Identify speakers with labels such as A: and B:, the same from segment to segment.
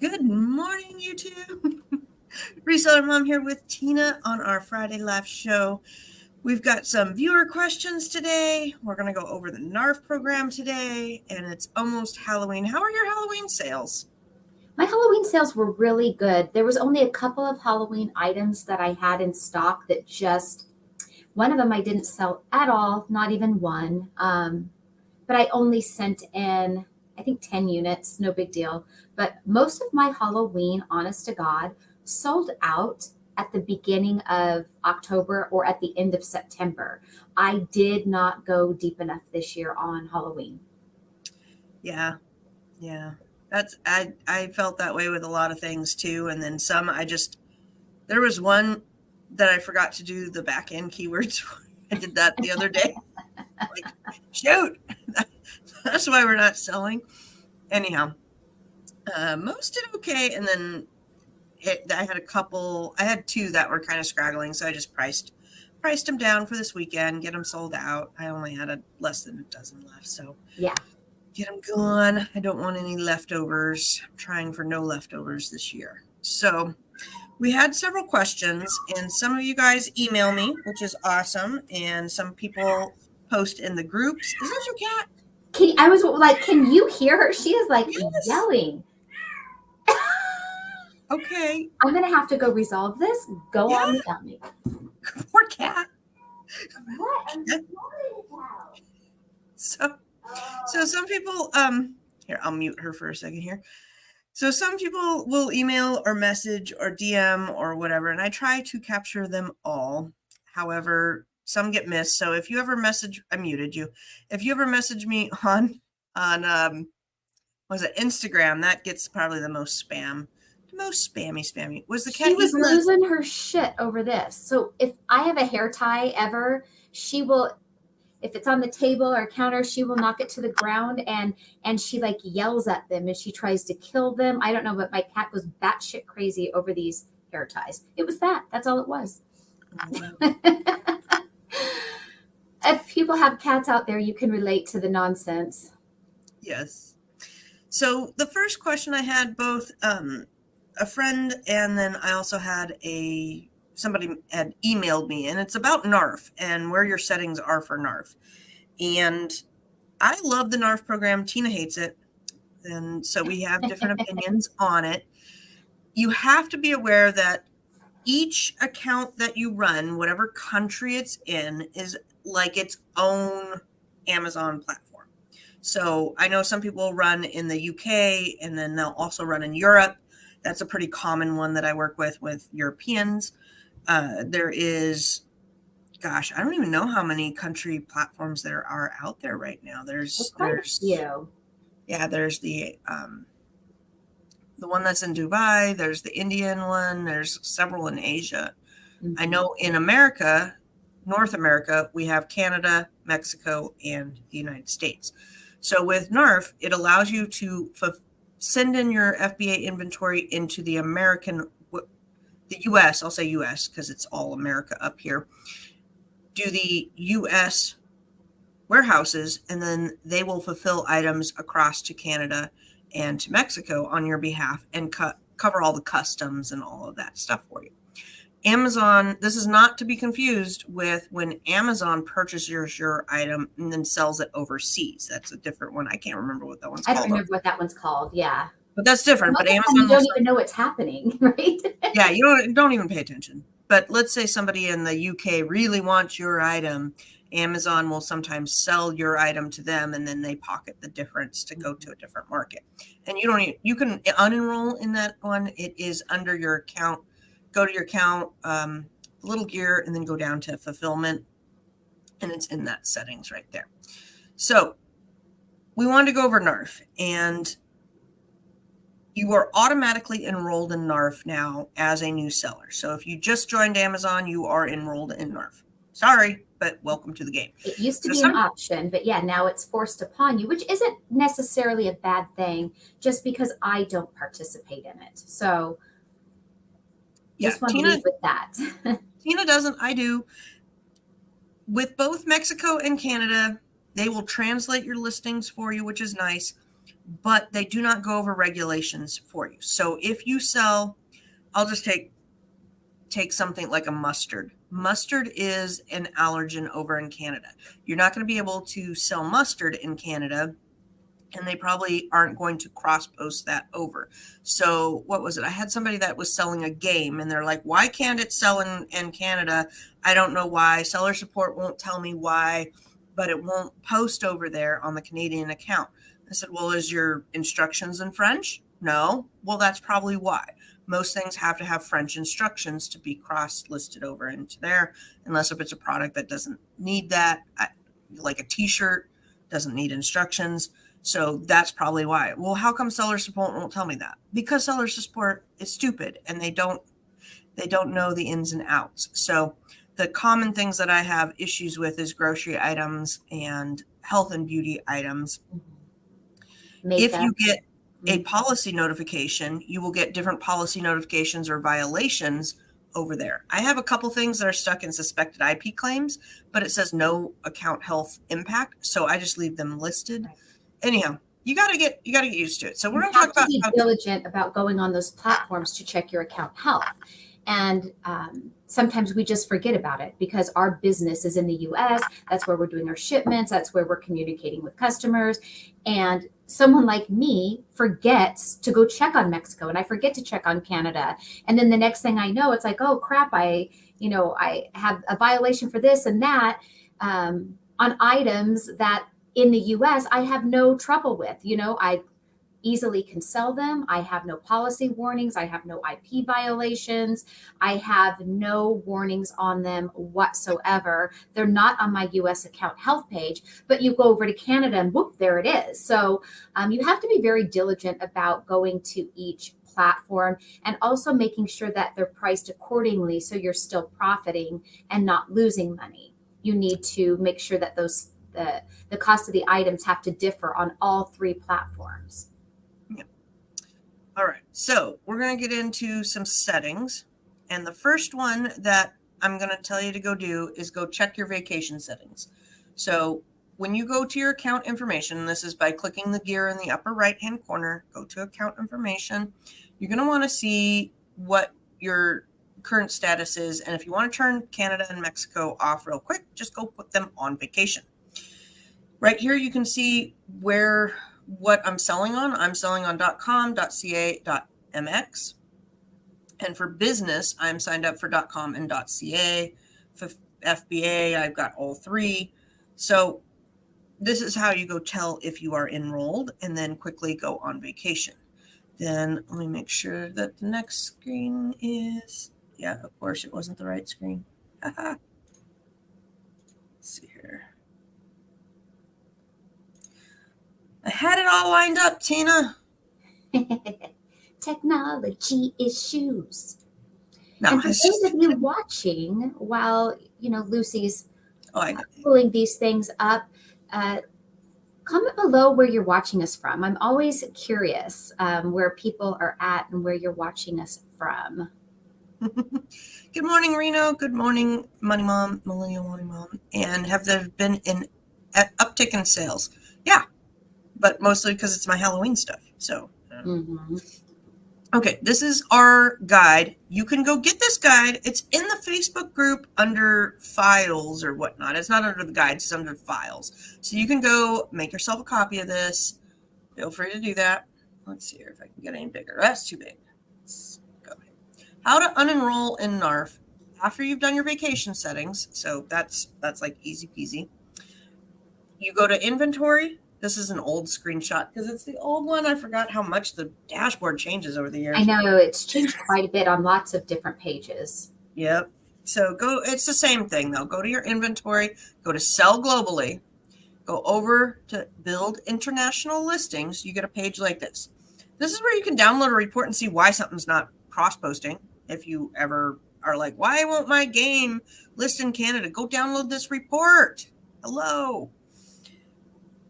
A: Good morning, YouTube. Reseller Mom here with Tina on our Friday Live show. We've got some viewer questions today. We're going to go over the NARF program today, and it's almost Halloween. How are your Halloween sales?
B: My Halloween sales were really good. There was only a couple of Halloween items that I had in stock that one of them I didn't sell at all, not even one. But I only sent in, I think 10 units, no big deal. But most of my Halloween, honest to God, sold out at the beginning of October or at the end of September. I did not go deep enough this year on Halloween.
A: Yeah. I felt that way with a lot of things too. And then some, there was one that I forgot to do the back end keywords. I did that the other day. Like, shoot, that's why we're not selling. Anyhow, most did okay. And then I had two that were kind of scraggling. So I just priced them down for this weekend, get them sold out. I only had less than a dozen left. So
B: yeah.
A: Get them gone. I don't want any leftovers. I'm trying for no leftovers this year. So we had several questions, and some of you guys email me, which is awesome. And some people post in the groups. Is that your cat?
B: I was like, can you hear her? She is like yelling.
A: Okay.
B: I'm going to have to go resolve this. Go on without me.
A: Poor cat.
B: What?
A: So some people, here, I'll mute her for a second here. So some people will email or message or DM or whatever, and I try to capture them all. However, some get missed. So if you ever I muted you. If you ever message me on Instagram, that gets probably the most spam. The most spammy. Was the cat?
B: She was losing her shit over this. So if I have a hair tie ever, she will, if it's on the table or counter, she will knock it to the ground and she like yells at them and she tries to kill them. I don't know, but my cat goes batshit crazy over these hair ties. It was that. That's all it was. If people have cats out there, you can relate to the nonsense.
A: Yes. So the first question I had both a friend and then I also had somebody had emailed me, and it's about NARF and where your settings are for NARF. And I love the NARF program. Tina hates it. And so we have different opinions on it. You have to be aware that each account that you run, whatever country it's in, is like its own Amazon platform. So I know some people run in the UK and then they'll also run in Europe. That's a pretty common one that I work with Europeans. There is, I don't even know how many country platforms there are out there right now. There's
B: few.
A: Yeah, there's the one that's in Dubai. There's the Indian one. There's several in Asia. Mm-hmm. I know in America, North America, we have Canada, Mexico, and the United States. So with NARF, it allows you to send in your FBA inventory into the U.S., I'll say U.S. because it's all America up here, do the U.S. warehouses, and then they will fulfill items across to Canada and to Mexico on your behalf and cover all the customs and all of that stuff for you. Amazon, this is not to be confused with when Amazon purchases your item and then sells it overseas. That's a different one. I can't remember what that one's called.
B: I don't remember what that one's called. Yeah.
A: But that's different. But Amazon,
B: you don't even know what's happening, right?
A: Yeah, you don't even pay attention. But let's say somebody in the UK really wants your item. Amazon will sometimes sell your item to them, and then they pocket the difference to go to a different market. And you can unenroll in that one. It is under your account. Go to your account, little gear, and then go down to fulfillment, and it's in that settings right there. So we wanted to go over NARF, and you are automatically enrolled in NARF now as a new seller. So if you just joined Amazon, you are enrolled in NARF. Sorry, but welcome to the game.
B: It used to be an option, but yeah, now it's forced upon you, which isn't necessarily a bad thing just because I don't participate in it. So just want to leave with that.
A: Tina doesn't. I do. With both Mexico and Canada, they will translate your listings for you, which is nice. but they do not go over regulations for you. So if you sell, I'll just take something like a mustard. Mustard is an allergen over in Canada. You're not going to be able to sell mustard in Canada, and they probably aren't going to cross post that over. So what was it? I had somebody that was selling a game, and they're like, why can't it sell in Canada? I don't know why. Seller support won't tell me why, but it won't post over there on the Canadian account. I said, well, is your instructions in French? No. Well, that's probably why. Most things have to have French instructions to be cross listed over into there, unless if it's a product that doesn't need that, like a t-shirt doesn't need instructions. So that's probably why. Well, how come seller support won't tell me that? Because seller support is stupid and they don't know the ins and outs. So the common things that I have issues with is grocery items and health and beauty items. If you get a policy notification, you will get different policy notifications or violations over there. I have a couple things that are stuck in suspected IP claims, but it says no account health impact, so I just leave them listed.
B: Right.
A: Anyhow, you got to get used to it. So we're going to talk about
B: be diligent about going on those platforms to check your account health. And sometimes we just forget about it because our business is in the US. That's where we're doing our shipments. That's where we're communicating with customers. And someone like me forgets to go check on Mexico, and I forget to check on Canada. And then the next thing I know, it's like, oh crap, I have a violation for this and that on items that in the US I have no trouble with. I easily can sell them. I have no policy warnings. I have no IP violations. I have no warnings on them whatsoever. They're not on my US account health page, but you go over to Canada and whoop, there it is. So you have to be very diligent about going to each platform and also making sure that they're priced accordingly so you're still profiting and not losing money. You need to make sure that the cost of the items have to differ on all three platforms.
A: All right, so we're going to get into some settings. And the first one that I'm going to tell you to go do is go check your vacation settings. So when you go to your account information, this is by clicking the gear in the upper right-hand corner, go to account information. You're going to want to see what your current status is. And if you want to turn Canada and Mexico off real quick, just go put them on vacation. Right here, you can see what I'm selling on. I'm selling on .com, .ca, .mx. And for business, I'm signed up for .com and .ca. For FBA, I've got all three. So this is how you go tell if you are enrolled and then quickly go on vacation. Then let me make sure that the next screen is, yeah, of course it wasn't the right screen. Let's see here. I had it all lined up, Tina.
B: Technology issues.
A: No,
B: and for those of you watching, while Lucy's pulling these things up, comment below where you're watching us from. I'm always curious where people are at and where you're watching us from.
A: Good morning, Reno. Good morning, Money Mom, Millennial Money Mom. And have there been an uptick in sales? Yeah, but mostly because it's my Halloween stuff. So, Okay, this is our guide. You can go get this guide. It's in the Facebook group under files or whatnot. It's not under the guides, it's under files. So you can go make yourself a copy of this. Feel free to do that. Let's see here if I can get any bigger. That's too big. Let's go. How to unenroll in NARF after you've done your vacation settings. So that's like easy peasy. You go to inventory. This is an old screenshot because it's the old one. I forgot how much the dashboard changes over the years.
B: I know it's changed quite a bit on lots of different pages.
A: Yep. So it's the same thing though. Go to your inventory, go to sell globally, go over to build international listings. You get a page like this. This is where you can download a report and see why something's not cross-posting. If you ever are like, why won't my game list in Canada? Go download this report. Hello.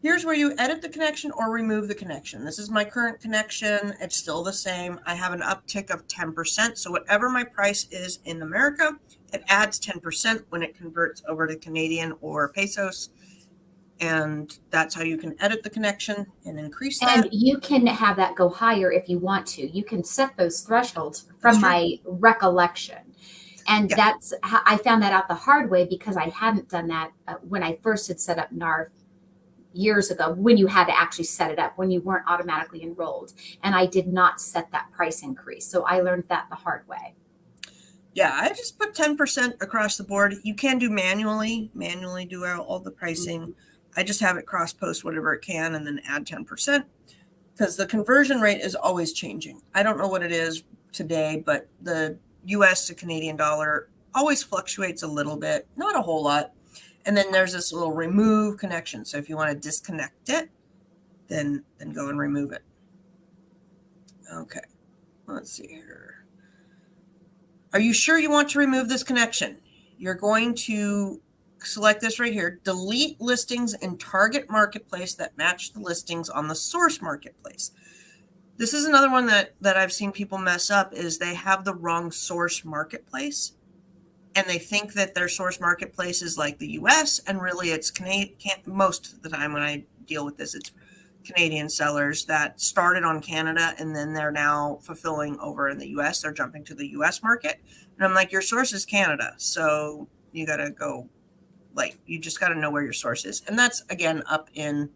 A: Here's where you edit the connection or remove the connection. This is my current connection. It's still the same. I have an uptick of 10%. So whatever my price is in America, it adds 10% when it converts over to Canadian or pesos. and that's how you can edit the connection and increase that.
B: And you can have that go higher if you want to. You can set those thresholds
A: That's
B: from
A: true.
B: my recollection. And
A: Yeah.
B: that's how I found that out the hard way, because I hadn't done that when I first had set up NARF years ago, when you had to actually set it up, when you weren't automatically enrolled. And I did not set that price increase. So I learned that the hard way.
A: Yeah, I just put 10% across the board. You can do manually do all the pricing. I just have it cross post whatever it can and then add 10%, because the conversion rate is always changing. I don't know what it is today, but the US to Canadian dollar always fluctuates a little bit, not a whole lot. And then there's this little remove connection. So if you want to disconnect it, then go and remove it. Okay, let's see here. Are you sure you want to remove this connection? You're going to select this right here, delete listings in target marketplace that match the listings on the source marketplace. This is another one that I've seen people mess up, is they have the wrong source marketplace, and they think that their source marketplace is like the US, and really it's Canadian. Most of the time when I deal with this, it's Canadian sellers that started on Canada and then they're now fulfilling over in the US. They're jumping to the US market. And I'm like, your source is Canada. So you got to go, like, you just got to know where your source is. And that's, again, up in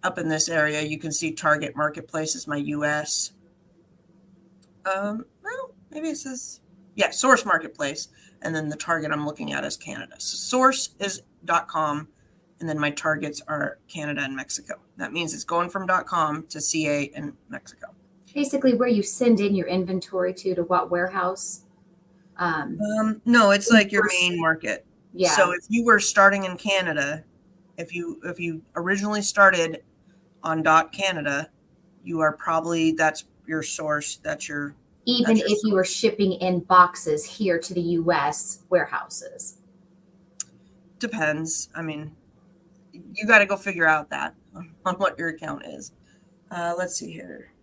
A: this area. You can see target marketplace is my US. Well, maybe it says, yeah, source marketplace. And then the target I'm looking at is Canada. So source is .com. And then my targets are Canada and Mexico. That means it's going from .com to CA and Mexico.
B: Basically, where you send in your inventory to what warehouse?
A: No, it's like your main market.
B: Yeah.
A: So if you were starting in Canada, if you originally started on .Canada, you are probably, that's your source. That's your,
B: even if you are shipping in boxes here to the US warehouses.
A: Depends. I mean, you got to go figure out that on what your account is. Let's see here.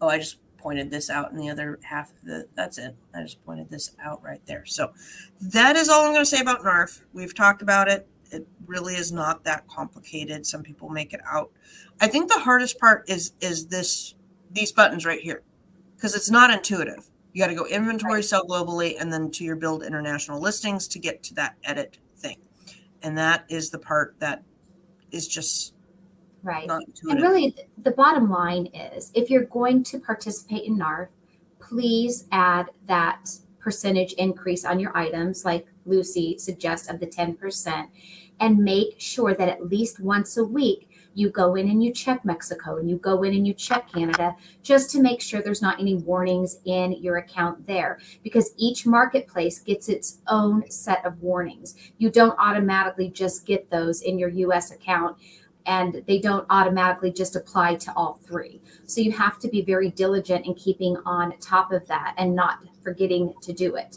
A: Oh, I just pointed this out in the other half of that's it. I just pointed this out right there. So that is all I'm going to say about NARF. We've talked about it. It really is not that complicated. Some people make it out. I think the hardest part is these buttons right here, because it's not intuitive. You got to go inventory, sell globally, and then to your build international listings to get to that edit thing. And that is the part that is just
B: right.
A: not intuitive.
B: And really, the bottom line is, if you're going to participate in NARF, please add that percentage increase on your items, like Lucy suggests, of the 10%, and make sure that at least once a week you go in and you check Mexico and you go in and you check Canada, just to make sure there's not any warnings in your account there, because each marketplace gets its own set of warnings. You don't automatically just get those in your US account, and they don't automatically just apply to all three. So you have to be very diligent in keeping on top of that and not forgetting to do it.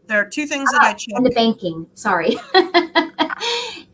A: There are two things that I check.
B: And the banking, sorry.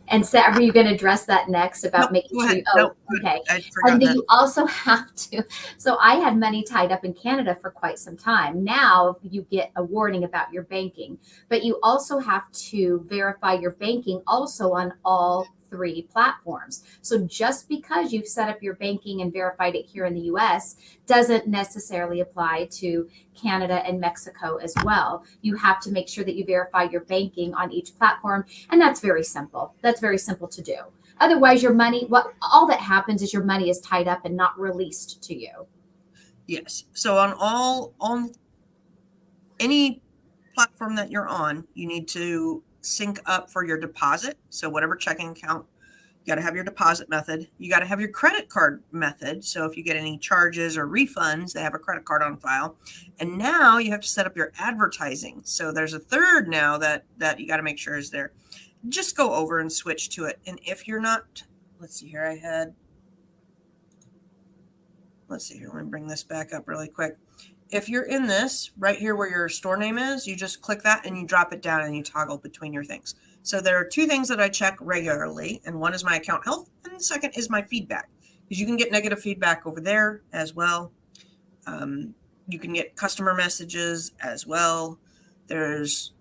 B: And so are you going to address that next about making sure okay. And then you also have to, so I had money tied up in Canada for quite some time. Now you get a warning about your banking, but you also have to verify your banking also on all three platforms. So just because you've set up your banking and verified it here in the US doesn't necessarily apply to Canada and Mexico as well. You have to make sure that you verify your banking on each platform, and that's very simple. That's very simple to do. Otherwise, your money, all that happens is your money is tied up and not released to you.
A: Yes. So on any platform that you're on, you need to sync up for your deposit. So whatever checking account, you got to have your deposit method. You got to have your credit card method. So if you get any charges or refunds, they have a credit card on file. And now you have to set up your advertising. So there's a third now that you got to make sure is there. Just go over and switch to it. And if you're not, let's see here, let me bring this back up really quick. If you're in this right here where your store name is, you just click that and you drop it down and you toggle between your things. So there are two things that I check regularly, and one is my account health, and the second is my feedback, because you can get negative feedback over there as well. You can get customer messages as well. There's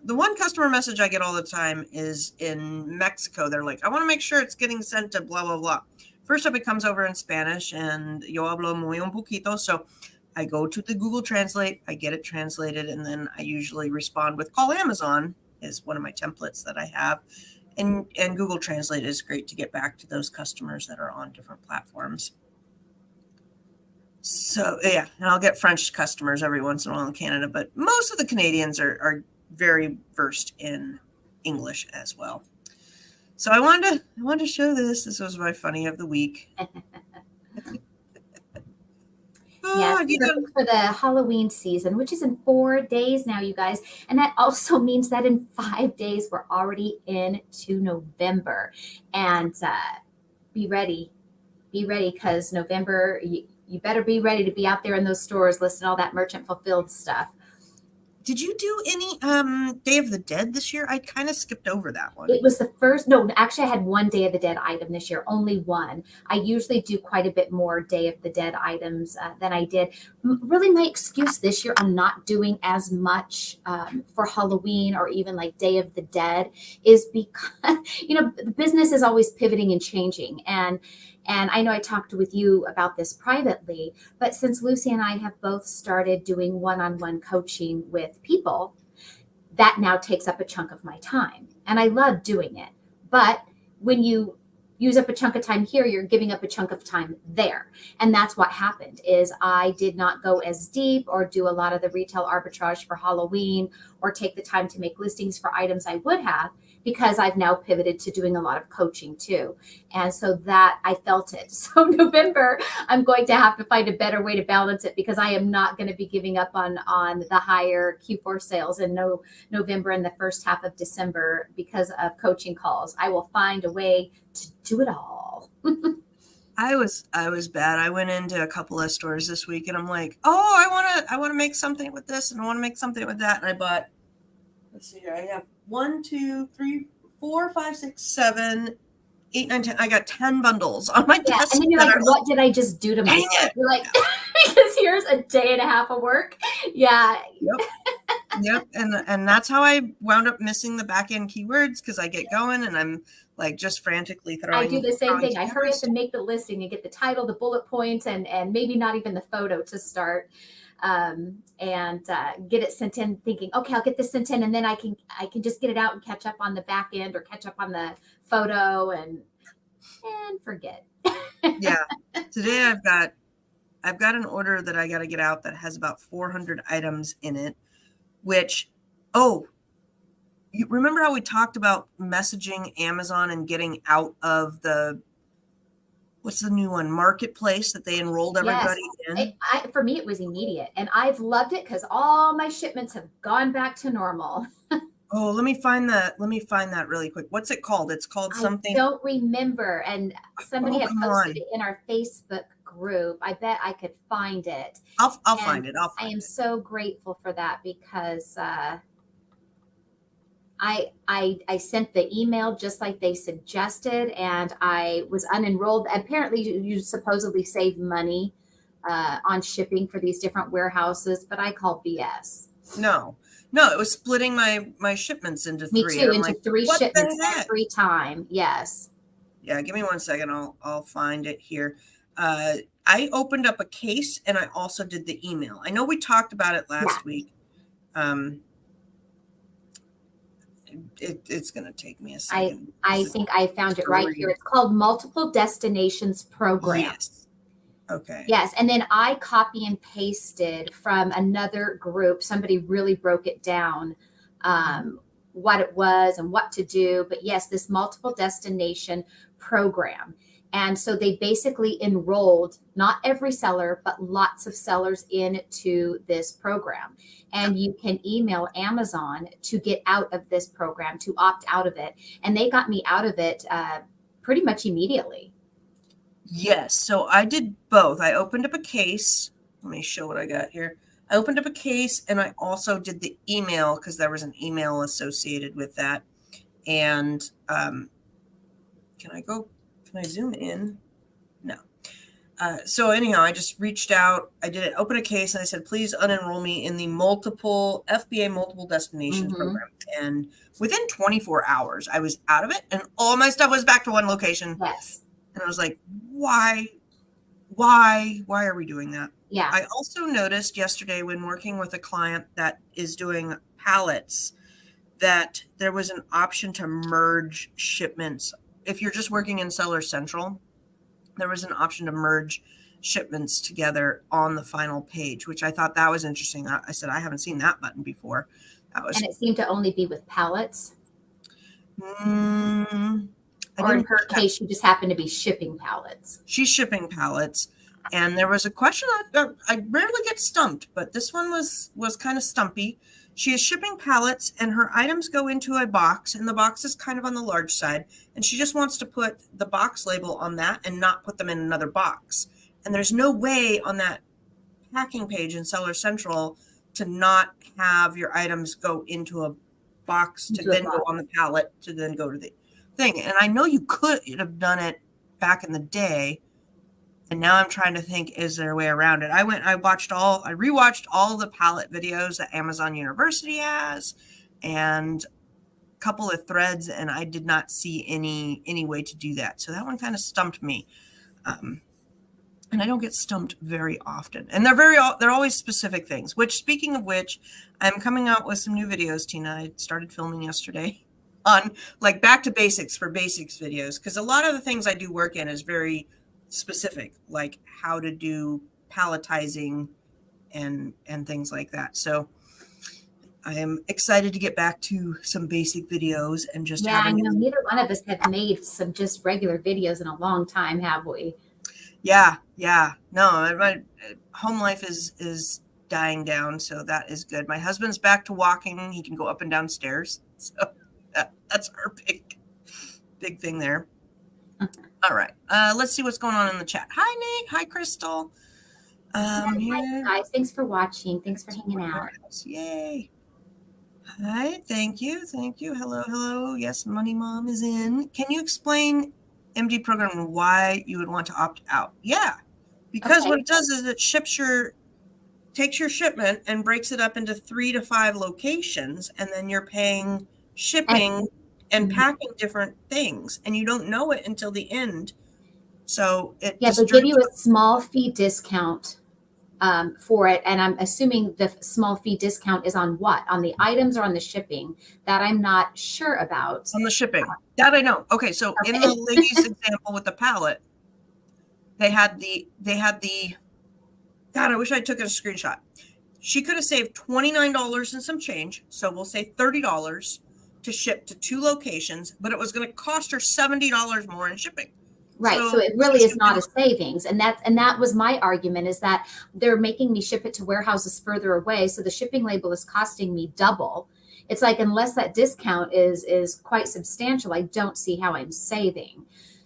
A: The one customer message I get all the time is in Mexico. They're like, I want to make sure it's getting sent to blah, blah, blah. First up, it comes over in Spanish, and yo hablo muy un poquito. So I go to the Google Translate, I get it translated, and then I usually respond with call Amazon is one of my templates that I have. And Google Translate is great to get back to those customers that are on different platforms. So yeah, and I'll get French customers every once in a while in Canada, but most of the Canadians are very versed in English as well. So I wanted to show this. This was my funny of the week.
B: Yes, for the Halloween season, which is in 4 days now, you guys. And that also means that in 5 days, we're already into November. And be ready, because November, you better be ready to be out there in those stores listing all that merchant fulfilled stuff.
A: Did you do any Day of the Dead this year? I kind of skipped over that one.
B: It was the first, no, actually I had one Day of the Dead item this year, only one. I usually do quite a bit more Day of the Dead items than I did. Really my excuse this year on not doing as much for Halloween or even like Day of the Dead is because, the business is always pivoting and changing. And I know I talked with you about this privately, but since Lucy and I have both started doing one-on-one coaching with people, that now takes up a chunk of my time. And I love doing it. But when you use up a chunk of time here, you're giving up a chunk of time there. And that's what happened is I did not go as deep or do a lot of the retail arbitrage for Halloween or take the time to make listings for items I would have because I've now pivoted to doing a lot of coaching too. And so that I felt it. So November, I'm going to have to find a better way to balance it because I am not going to be giving up on the higher Q4 sales in November and the first half of December because of coaching calls. I will find a way to do it all.
A: I was bad. I went into a couple of stores this week and I'm like, oh, I want to make something with this and I want to make something with that. And I bought, let's see here. I have 1, 2, 3, 4, 5, 6, 7, 8, 9, 10. I got 10 bundles on my desk.
B: And then you're like, what did I just do to myself? You're like, because here's a day and a half of work. Yeah.
A: Yep. And that's how I wound up missing the back end keywords because I get going and I'm like just frantically throwing.
B: I do the same thing.
A: Keywords.
B: I hurry up and make the listing and get the title, the bullet points, and maybe not even the photo to start. And get it sent in thinking, okay, I'll get this sent in and then I can just get it out and catch up on the back end or catch up on the photo and forget.
A: Yeah. Today I've got an order that I got to get out that has about 400 items in it, which, you remember how we talked about messaging Amazon and getting out of what's the new one? Marketplace that they enrolled everybody in?
B: For me, it was immediate. And I've loved it because all my shipments have gone back to normal.
A: Oh, let me find that really quick. What's it called? It's called something.
B: I don't remember. And somebody had posted it in our Facebook group. I bet I could find it.
A: I'll find it.
B: I am so grateful for that because I sent the email just like they suggested, and I was unenrolled. Apparently, you supposedly save money on shipping for these different warehouses, but I call BS.
A: No, it was splitting my shipments into three.
B: Me too, into three shipments every time. Yes.
A: Yeah, give me 1 second. I'll find it here. I opened up a case and I also did the email. I know we talked about it last week. It's going to take me a second.
B: I think I found it right here. It's called Multiple Destinations Program.
A: Yes. Okay.
B: Yes. And then I copy and pasted from another group. Somebody really broke it down, what it was and what to do. But yes, this multiple destination program. And so they basically enrolled not every seller, but lots of sellers into this program. And you can email Amazon to get out of this program, to opt out of it. And they got me out of it pretty much immediately.
A: Yes. So I did both. I opened up a case. Let me show what I got here. I opened up a case and I also did the email because there was an email associated with that. And can I zoom in? No. So anyhow, I just reached out. I did open a case and I said, please unenroll me in the multiple FBA multiple destinations
B: Mm-hmm.
A: program. And within 24 hours, I was out of it and all my stuff was back to one location.
B: Yes.
A: And I was like, why are we doing that?
B: Yeah.
A: I also noticed yesterday when working with a client that is doing pallets that there was an option to merge shipments. If you're just working in Seller Central, there was an option to merge shipments together on the final page, which I thought that was interesting. I said, I haven't seen that button before. That was,
B: And it seemed to only be with pallets,
A: I
B: or in
A: didn't,
B: her case, she just happened to be shipping pallets.
A: she's shipping pallets. And there was a question I rarely get stumped, but this one was kind of stumpy. She is shipping pallets and her items go into a box and the box is kind of on the large side. And she just wants to put the box label on that and not put them in another box. And there's no way on that packing page in Seller Central to not have your items go into a box to then go on the pallet to then go to the thing. And I know you could have done it back in the day. And now I'm trying to think, is there a way around it? I rewatched all the palette videos that Amazon University has and a couple of threads, and I did not see any way to do that. So that one kind of stumped me. And I don't get stumped very often. And they're always specific things, which speaking of which, I'm coming out with some new videos, Tina. I started filming yesterday on like back to basics for basics videos. Cause a lot of the things I do work in is very specific, like how to do palletizing and things like that. So I am excited to get back to some basic videos and just
B: Yeah, I
A: having
B: know neither one of us have made some just regular videos in a long time, have we?
A: Yeah. No, my home life is dying down, so that is good. My husband's back to walking. He can go up and down stairs. So that's our big thing there. All right. Let's see what's going on in the chat. Hi, Nate. Hi, Crystal.
B: Hi, guys. Thanks for watching. Thanks for hanging out.
A: Yay. Hi, thank you. Hello. Yes, Money Mom is in. Can you explain MD program and why you would want to opt out? Yeah, because what it does is it takes your shipment and breaks it up into 3 to 5 locations, and then you're paying shipping and packing different things, and you don't know it until the end. So
B: they give you a small fee discount for it, and I'm assuming the small fee discount is on what? On the items or on the shipping? That I'm not sure about.
A: On the shipping. That I know. Okay, so in the lady's example with the pallet, they had the God, I wish I took a screenshot. She could have saved $29 and some change. So we'll say $30 to ship to 2 locations, but it was going to cost her $70 more in shipping.
B: Right. So it really is not a savings. And that was my argument, is that they're making me ship it to warehouses further away. So the shipping label is costing me double. It's like, unless that discount is quite substantial, I don't see how I'm saving.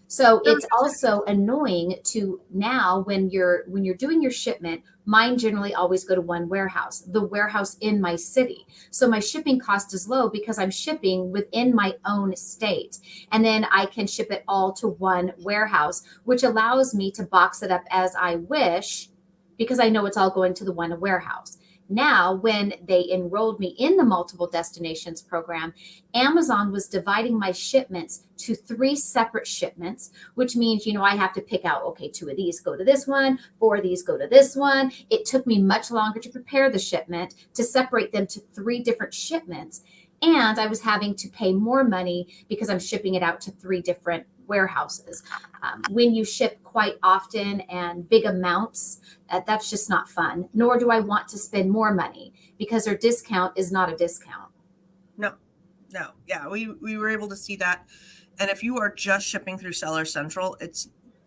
B: So it's also annoying to now when you're doing your shipment, mine generally always go to one warehouse, the warehouse in my city. So my shipping cost is low because I'm shipping within my own state. And then I can ship it all to one warehouse, which allows me to box it up as I wish because I know it's all going to the one warehouse. Now, when they enrolled me in the multiple destinations program, Amazon was dividing my shipments to 3 separate shipments, which means, I have to pick out, okay, 2 of these go to this one, 4 of these go to this one. It took me much longer to prepare the shipment, to separate them to 3 different shipments. And I was having to pay more money because I'm shipping it out to 3 different warehouses. When you ship quite often and big amounts, that's just not fun. Nor do I want to spend more money because their discount is not a discount.
A: No. Yeah, we were able to see that. And if you are just shipping through Seller Central,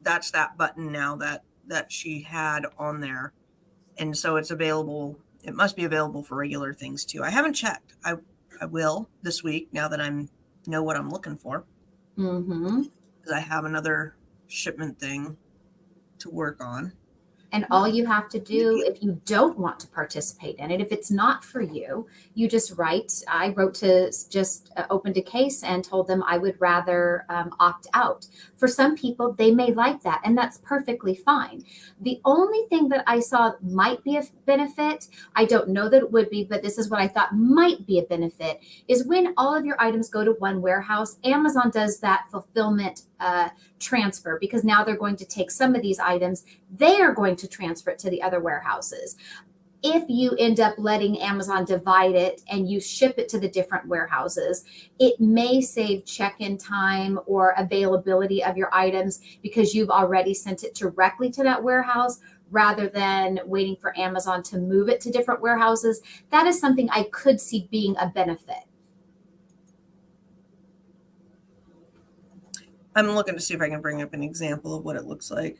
A: that's that button now that she had on there. And so it's available. It must be available for regular things too. I haven't checked. I will this week now that I know what I'm looking for.
B: Mm-hmm.
A: Because I have another shipment thing to work on.
B: And all you have to do, if you don't want to participate in it, if it's not for you, you just write. I wrote to just opened a case and told them I would rather opt out. For some people, they may like that, and that's perfectly fine. The only thing that I saw might be a benefit, I don't know that it would be, but this is what I thought might be a benefit, is when all of your items go to one warehouse, Amazon does that fulfillment transfer, because now they're going to take some of these items, they are going to transfer it to the other warehouses. If you end up letting Amazon divide it and you ship it to the different warehouses, it may save check-in time or availability of your items because you've already sent it directly to that warehouse rather than waiting for Amazon to move it to different warehouses. That is something I could see being a benefit.
A: I'm looking to see if I can bring up an example of what it looks like.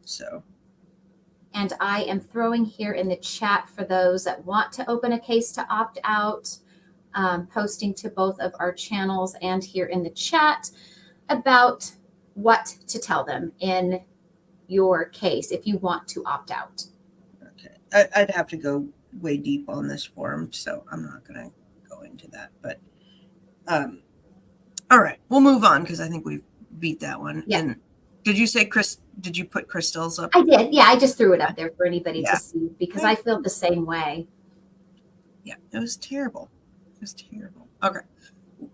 A: So.
B: And I am throwing here in the chat for those that want to open a case to opt out, posting to both of our channels and here in the chat about what to tell them in your case if you want to opt out.
A: Okay. I'd have to go way deep on this form, so I'm not going to go into that. But all right, we'll move on because I think we've beat that one.
B: Yeah.
A: And did you say did you put Crystal's up?
B: I did. Yeah, I just threw it up there for anybody
A: Yeah.
B: to see because I feel the same way.
A: Yeah, it was terrible. It was terrible. Okay.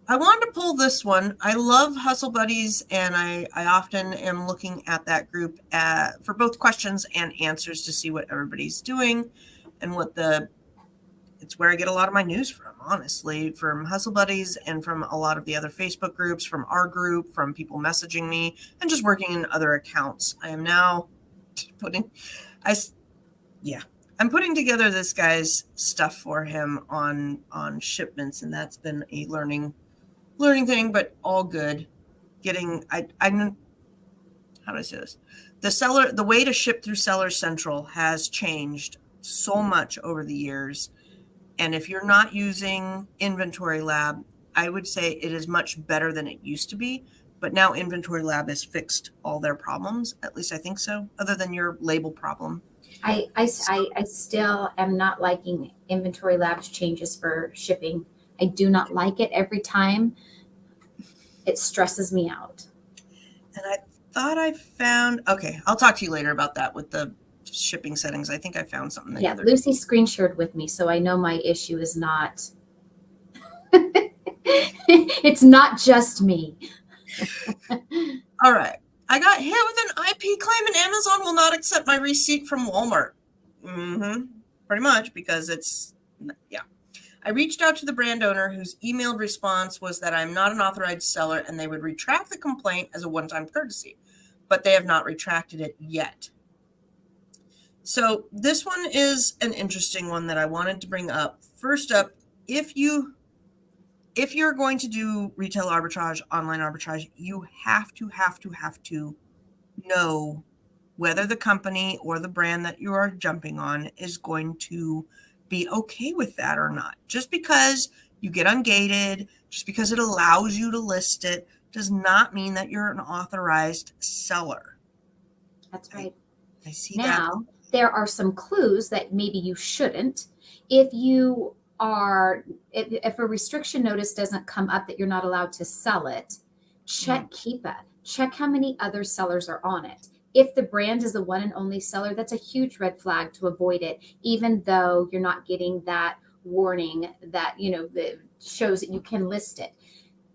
A: I wanted to pull this one. I love Hustle Buddies, and I often am looking at that group for both questions and answers to see what everybody's doing and it's where I get a lot of my news from, honestly, from Hustle Buddies and from a lot of the other Facebook groups, from our group, from people messaging me, and just working in other accounts. I am now I'm putting together this guy's stuff for him on shipments, and that's been a learning thing, but all good. How do I say this? The way to ship through Seller Central has changed so much over the years. And if you're not using Inventory Lab, I would say it is much better than it used to be. But now Inventory Lab has fixed all their problems. At least I think so, other than your label problem.
B: I still am not liking Inventory Lab's changes for shipping. I do not like it every time. It stresses me out.
A: And I thought I found, okay, I'll talk to you later about that with the shipping settings. I think I found something.
B: Yeah, Lucy screen shared with me, so I know my issue is not, it's not just me.
A: All right. I got hit with an IP claim and Amazon will not accept my receipt from Walmart. Pretty much because I reached out to the brand owner whose emailed response was that I'm not an authorized seller and they would retract the complaint as a one-time courtesy, but they have not retracted it yet. So this one is an interesting one that I wanted to bring up. First up, if you're going to do retail arbitrage, online arbitrage, you have to know whether the company or the brand that you are jumping on is going to be okay with that or not. Just because you get ungated, just because it allows you to list it, does not mean that you're an authorized seller.
B: That's right.
A: I see
B: now,
A: that.
B: There are some clues that maybe you shouldn't. If a restriction notice doesn't come up that you're not allowed to sell it, check Keepa. Check how many other sellers are on it. If the brand is the one and only seller, that's a huge red flag to avoid it, even though you're not getting that warning that, that shows that you can list it.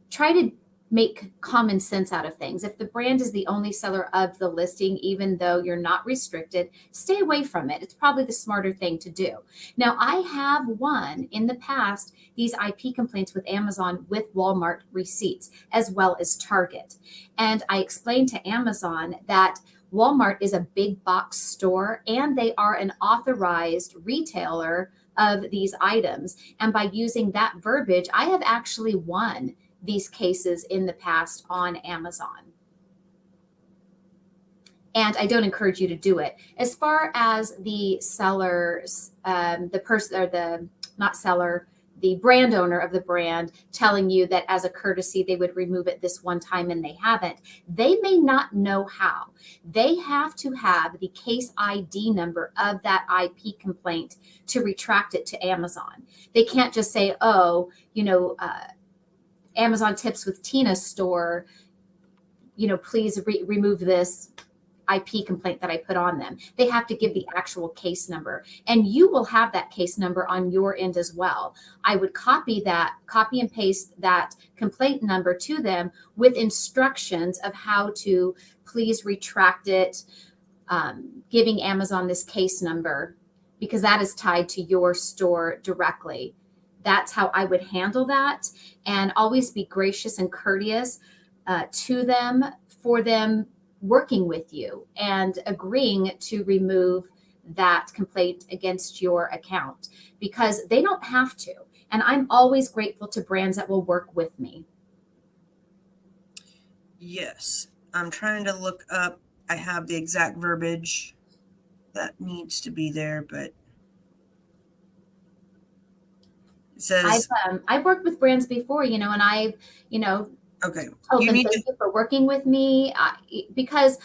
B: Try to make common sense out of things. If the brand is the only seller of the listing, even though you're not restricted, stay away from it. It's probably the smarter thing to do. Now, I have won in the past these IP complaints with Amazon with Walmart receipts, as well as Target. And I explained to Amazon that Walmart is a big box store and they are an authorized retailer of these items. And by using that verbiage, I have actually won these cases in the past on Amazon. And I don't encourage you to do it. As far as the sellers, brand owner of the brand telling you that as a courtesy they would remove it this one time and they haven't. They may not know how. They have to have the case ID number of that IP complaint to retract it to Amazon. They can't just say, oh, Amazon Tips with Tina store, please remove this IP complaint that I put on them. They have to give the actual case number, and you will have that case number on your end as well. I would copy and paste that complaint number to them with instructions of how to please retract it, giving Amazon this case number, because that is tied to your store directly. That's how I would handle that, and always be gracious and courteous to them for them working with you and agreeing to remove that complaint against your account, because they don't have to. And I'm always grateful to brands that will work with me.
A: Yes. I'm trying to look up. I have the exact verbiage that needs to be there, but it says
B: I've worked with brands before, and I've,
A: okay.
B: told them thank you for working with me, because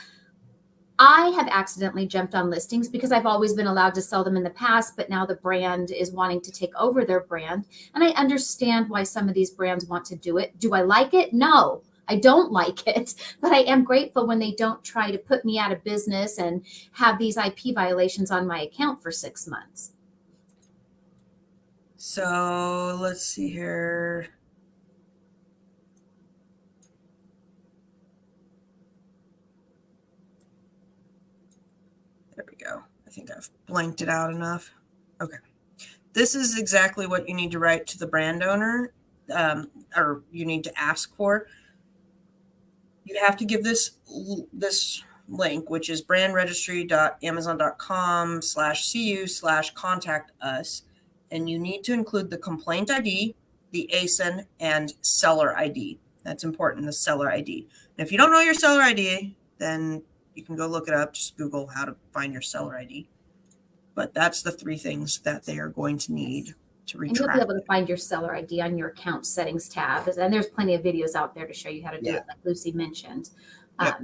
B: I have accidentally jumped on listings because I've always been allowed to sell them in the past, but now the brand is wanting to take over their brand. And I understand why some of these brands want to do it. Do I like it? No, I don't like it, but I am grateful when they don't try to put me out of business and have these IP violations on my account for 6 months.
A: So let's see here. There we go. I think I've blanked it out enough. Okay. This is exactly what you need to write to the brand owner, or you need to ask for. You have to give this link, which is brandregistry.amazon.com/cu/contact us. And you need to include the complaint ID, the ASIN, and seller ID. That's important, the seller ID. And if you don't know your seller ID, then you can go look it up. Just Google how to find your seller ID. But that's the 3 things that they are going to need to retract.
B: And you'll be able to find your seller ID on your account settings tab. And there's plenty of videos out there to show you how to do it, like Lucy mentioned.
A: Yep.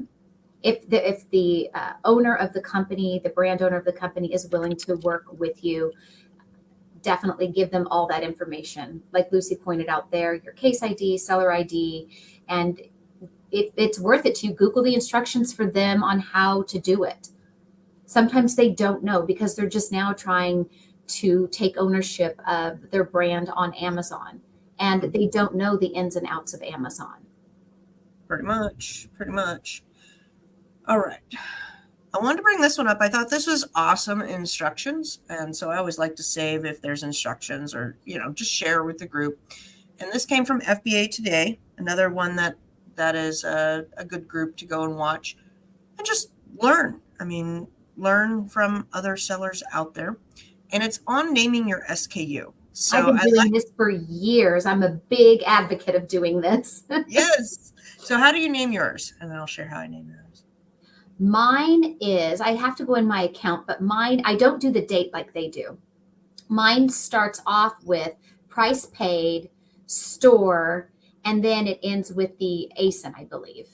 B: If the owner of the company, the brand owner of the company is willing to work with you, definitely give them all that information. Like Lucy pointed out there, your case ID, seller ID, and if it's worth it to you, Google the instructions for them on how to do it. Sometimes they don't know because they're just now trying to take ownership of their brand on Amazon, and they don't know the ins and outs of Amazon.
A: Pretty much. All right. I wanted to bring this one up. I thought this was awesome instructions. And so I always like to save if there's instructions or, just share with the group. And this came from FBA Today, another one that is a good group to go and watch and just learn. Learn from other sellers out there. And it's on naming your SKU. So
B: I've been doing this for years. I'm a big advocate of doing this.
A: Yes. So how do you name yours? And then I'll share how I name yours.
B: Mine is, I have to go in my account, but mine, I don't do the date like they do. Mine starts off with price paid, store, and then it ends with the ASIN, I believe.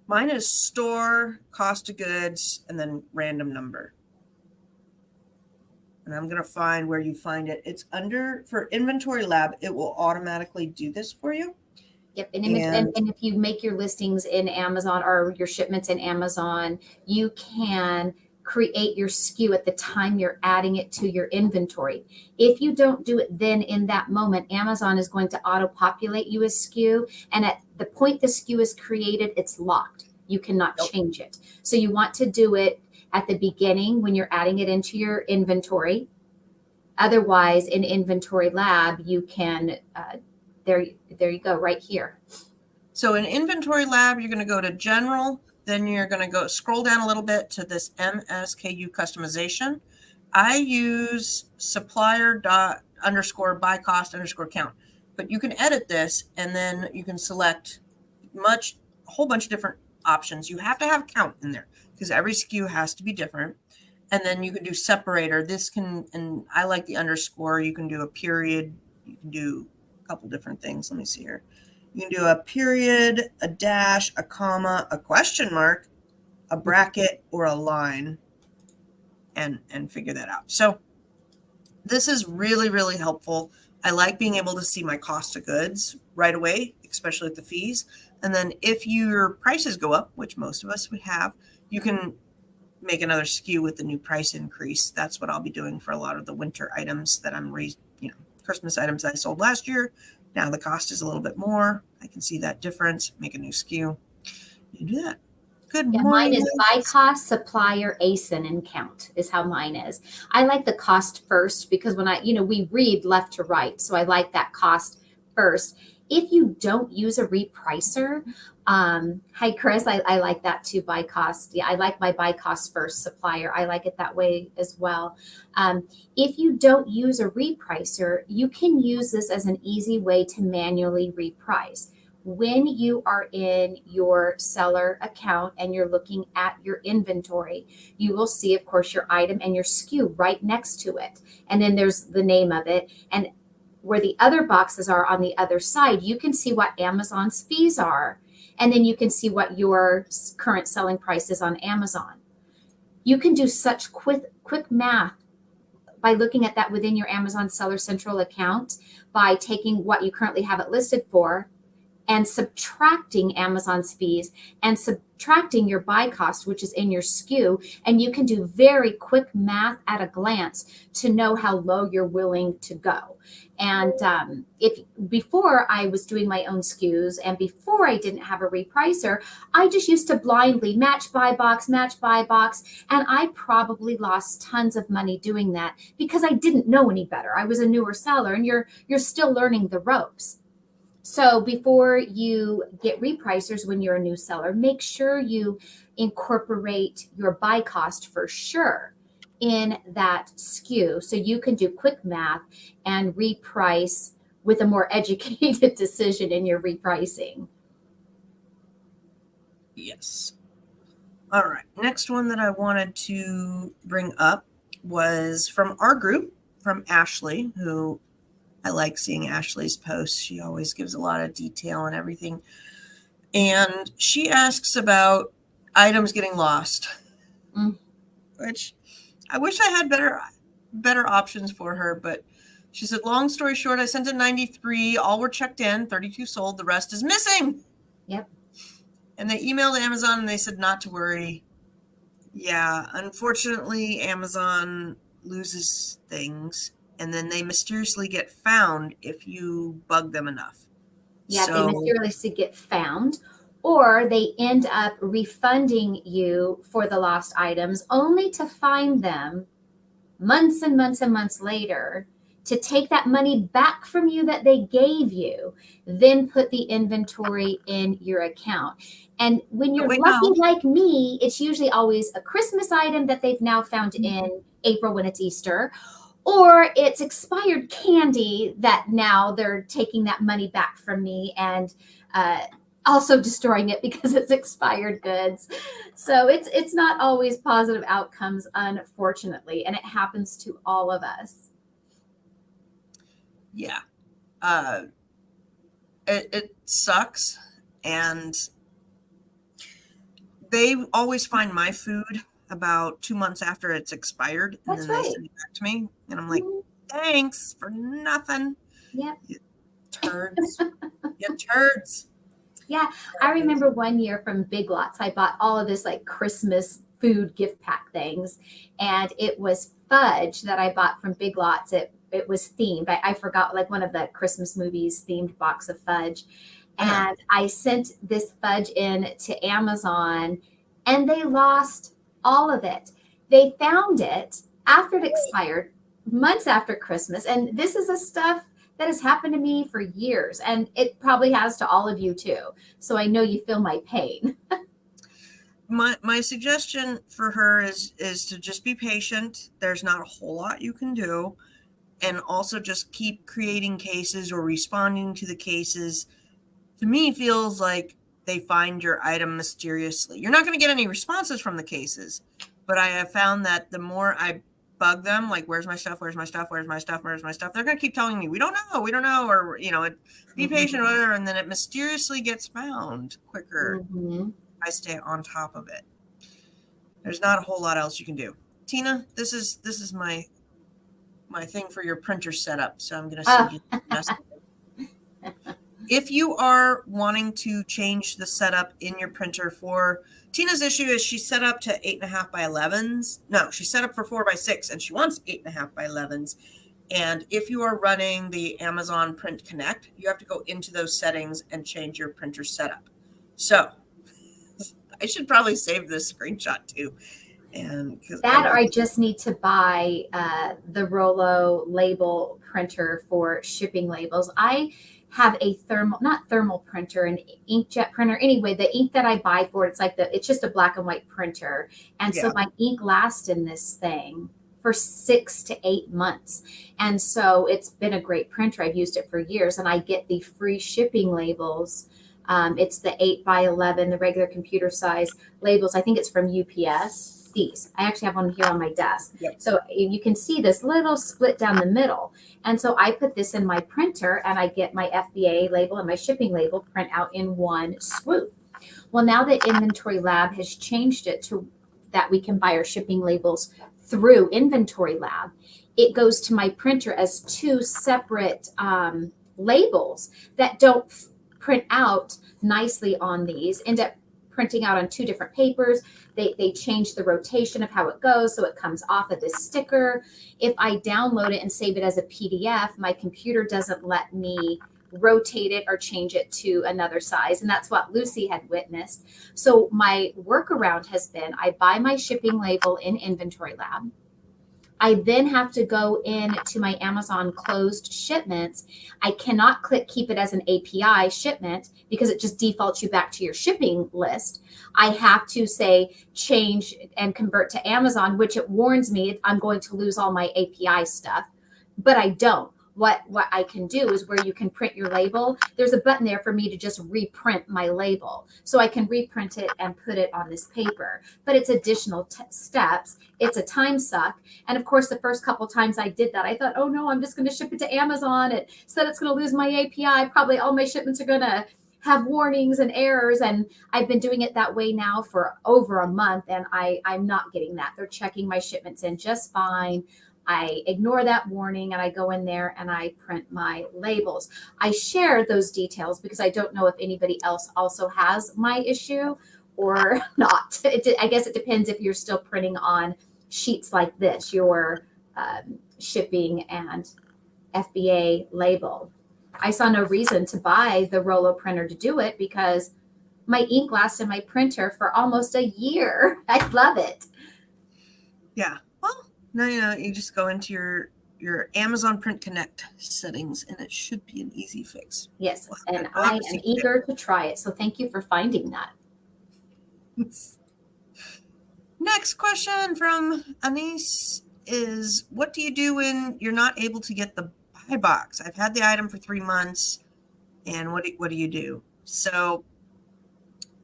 A: Mine is store, cost of goods, and then random number. And I'm going to find where you find it. It's for Inventory Lab. It will automatically do this for you.
B: Yep. And if you make your listings in Amazon or your shipments in Amazon, you can create your SKU at the time you're adding it to your inventory. If you don't do it then in that moment, Amazon is going to auto-populate you a SKU. And at the point the SKU is created, it's locked. You cannot change it. So you want to do it at the beginning when you're adding it into your inventory. Otherwise, in Inventory Lab, you can, there you go, right here.
A: So in Inventory Lab, you're going to go to General. Then you're going to go scroll down a little bit to this MSKU customization. I use supplier._by_cost_count, but you can edit this and then you can select a whole bunch of different options. You have to have count in there because every SKU has to be different. And then you can do separator. This can, and I like the underscore. You can do a period. You can do a couple different things. Let me see here. You can do a period, a dash, a comma, a question mark, a bracket, or a line, and figure that out. So this is really, really helpful. I like being able to see my cost of goods right away, especially with the fees. And then if your prices go up, which most of us would have, you can make another SKU with the new price increase. That's what I'll be doing for a lot of the winter items that I'm Christmas items I sold last year. Now the cost is a little bit more. I can see that difference, make a new SKU. You do that. Good
B: Yeah,
A: morning.
B: mine is by cost, supplier, ASIN, and count is how mine is. I like the cost first because when we read left to right. So I like that cost first. If you don't use a repricer, hi Chris, I like that too, by cost. Yeah, I like my by cost first supplier. I like it that way as well. If you don't use a repricer, you can use this as an easy way to manually reprice. When you are in your seller account and you're looking at your inventory, you will see, of course, your item and your SKU right next to it. And then there's the name of it. And where the other boxes are on the other side, you can see what Amazon's fees are. And then you can see what your current selling price is on Amazon. You can do such quick math by looking at that within your Amazon Seller Central account, by taking what you currently have it listed for and subtracting Amazon's fees and subtracting your buy cost, which is in your SKU. And you can do very quick math at a glance to know how low you're willing to go. And if before I was doing my own SKUs and before I didn't have a repricer, I just used to blindly match buy box. And I probably lost tons of money doing that because I didn't know any better. I was a newer seller and you're still learning the ropes. So before you get repricers when you're a new seller, make sure you incorporate your buy cost for sure in that SKU so you can do quick math and reprice with a more educated decision in your repricing.
A: Yes. All right. Next one that I wanted to bring up was from our group, from Ashley, who I like seeing Ashley's posts. She always gives a lot of detail and everything. And she asks about items getting lost, which I wish I had better options for her. But she said, long story short, I sent in 93. All were checked in, 32 sold. The rest is missing.
B: Yep.
A: And they emailed Amazon and they said not to worry. Yeah, unfortunately, Amazon loses things. And then they mysteriously get found if you bug them enough.
B: Yeah, they mysteriously get found, or they end up refunding you for the lost items only to find them months and months and months later, to take that money back from you that they gave you, then put the inventory in your account. And when you're lucky like me, it's usually always a Christmas item that they've now found in April when it's Easter, or it's expired candy that now they're taking that money back from me and also destroying it because it's expired goods. So it's not always positive outcomes, unfortunately, and it happens to all of us.
A: Yeah. It sucks. And they always find my food about 2 months after it's expired, and
B: That's
A: then
B: right.
A: they send it back to me, and I'm like, thanks for nothing.
B: Yep.
A: You turds. You turds.
B: Yeah, I remember one year from Big Lots, I bought all of this like Christmas food gift pack things, and it was fudge that I bought from Big Lots. It was themed. I forgot, like one of the Christmas movies themed box of fudge. And I sent this fudge in to Amazon and they lost all of it. They found it after it expired, months after Christmas. And this is a stuff that has happened to me for years. And it probably has to all of you too. So I know you feel my pain.
A: My suggestion for her is to just be patient. There's not a whole lot you can do. And also just keep creating cases or responding to the cases. To me, feels like they find your item mysteriously. You're not going to get any responses from the cases, but I have found that the more I bug them, like, where's my stuff, where's my stuff, where's my stuff, where's my stuff, they're going to keep telling me, we don't know, or, be patient,
B: Mhm.
A: whatever. And then it mysteriously gets found quicker.
B: Mhm.
A: I stay on top of it. There's not a whole lot else you can do. Tina, this is my thing for your printer setup. So I'm going to send
B: Oh,
A: you the message. If you are wanting to change the setup in your printer for Tina's issue is she's set up to 8.5 by 11s. No, she's set up for 4x6 and she wants 8.5 by 11s. And if you are running the Amazon Print Connect, you have to go into those settings and change your printer setup. So I should probably save this screenshot too. And because
B: that or I just need to buy the Rollo label printer for shipping labels. I have a not thermal printer, an inkjet printer. Anyway, the ink that I buy for it's just a black and white printer. And so my ink lasts in this thing for 6 to 8 months. And so it's been a great printer. I've used it for years and I get the free shipping labels. It's the 8 by 11, the regular computer size labels. I think it's from UPS. These. I actually have one here on my desk.
A: Yep.
B: So you can see this little split down the middle. And so I put this in my printer and I get my FBA label and my shipping label print out in one swoop. Well, now that Inventory Lab has changed it to that we can buy our shipping labels through Inventory Lab, it goes to my printer as two separate labels that don't print out nicely on these, end up printing out on two different papers. They change the rotation of how it goes so it comes off of this sticker. If I download it and save it as a PDF, my computer doesn't let me rotate it or change it to another size. And that's what Lucy had witnessed. So my workaround has been I buy my shipping label in Inventory Lab. I then have to go in to my Amazon closed shipments. I cannot click keep it as an API shipment because it just defaults you back to your shipping list. I have to say change and convert to Amazon, which it warns me I'm going to lose all my API stuff, but I don't. What I can do is where you can print your label. There's a button there for me to just reprint my label. So I can reprint it and put it on this paper. But it's additional steps. It's a time suck. And of course, the first couple times I did that, I thought, oh no, I'm just going to ship it to Amazon. It said it's going to lose my API. Probably all my shipments are going to have warnings and errors. And I've been doing it that way now for over a month. And I'm not getting that. They're checking my shipments in just fine. I ignore that warning and I go in there and I print my labels. I share those details because I don't know if anybody else also has my issue or not. I guess it depends if you're still printing on sheets like this, your shipping and FBA label. I saw no reason to buy the Rollo printer to do it because my ink lasts in my printer for almost a year. I love it.
A: Yeah. Well, no, you just go into your Amazon Print Connect settings and it should be an easy fix.
B: Yes,
A: Well,
B: and I am eager to try it. So thank you for finding that.
A: Next question from Anise is, what do you do when you're not able to get the buy box? I've had the item for 3 months, and what do you do? So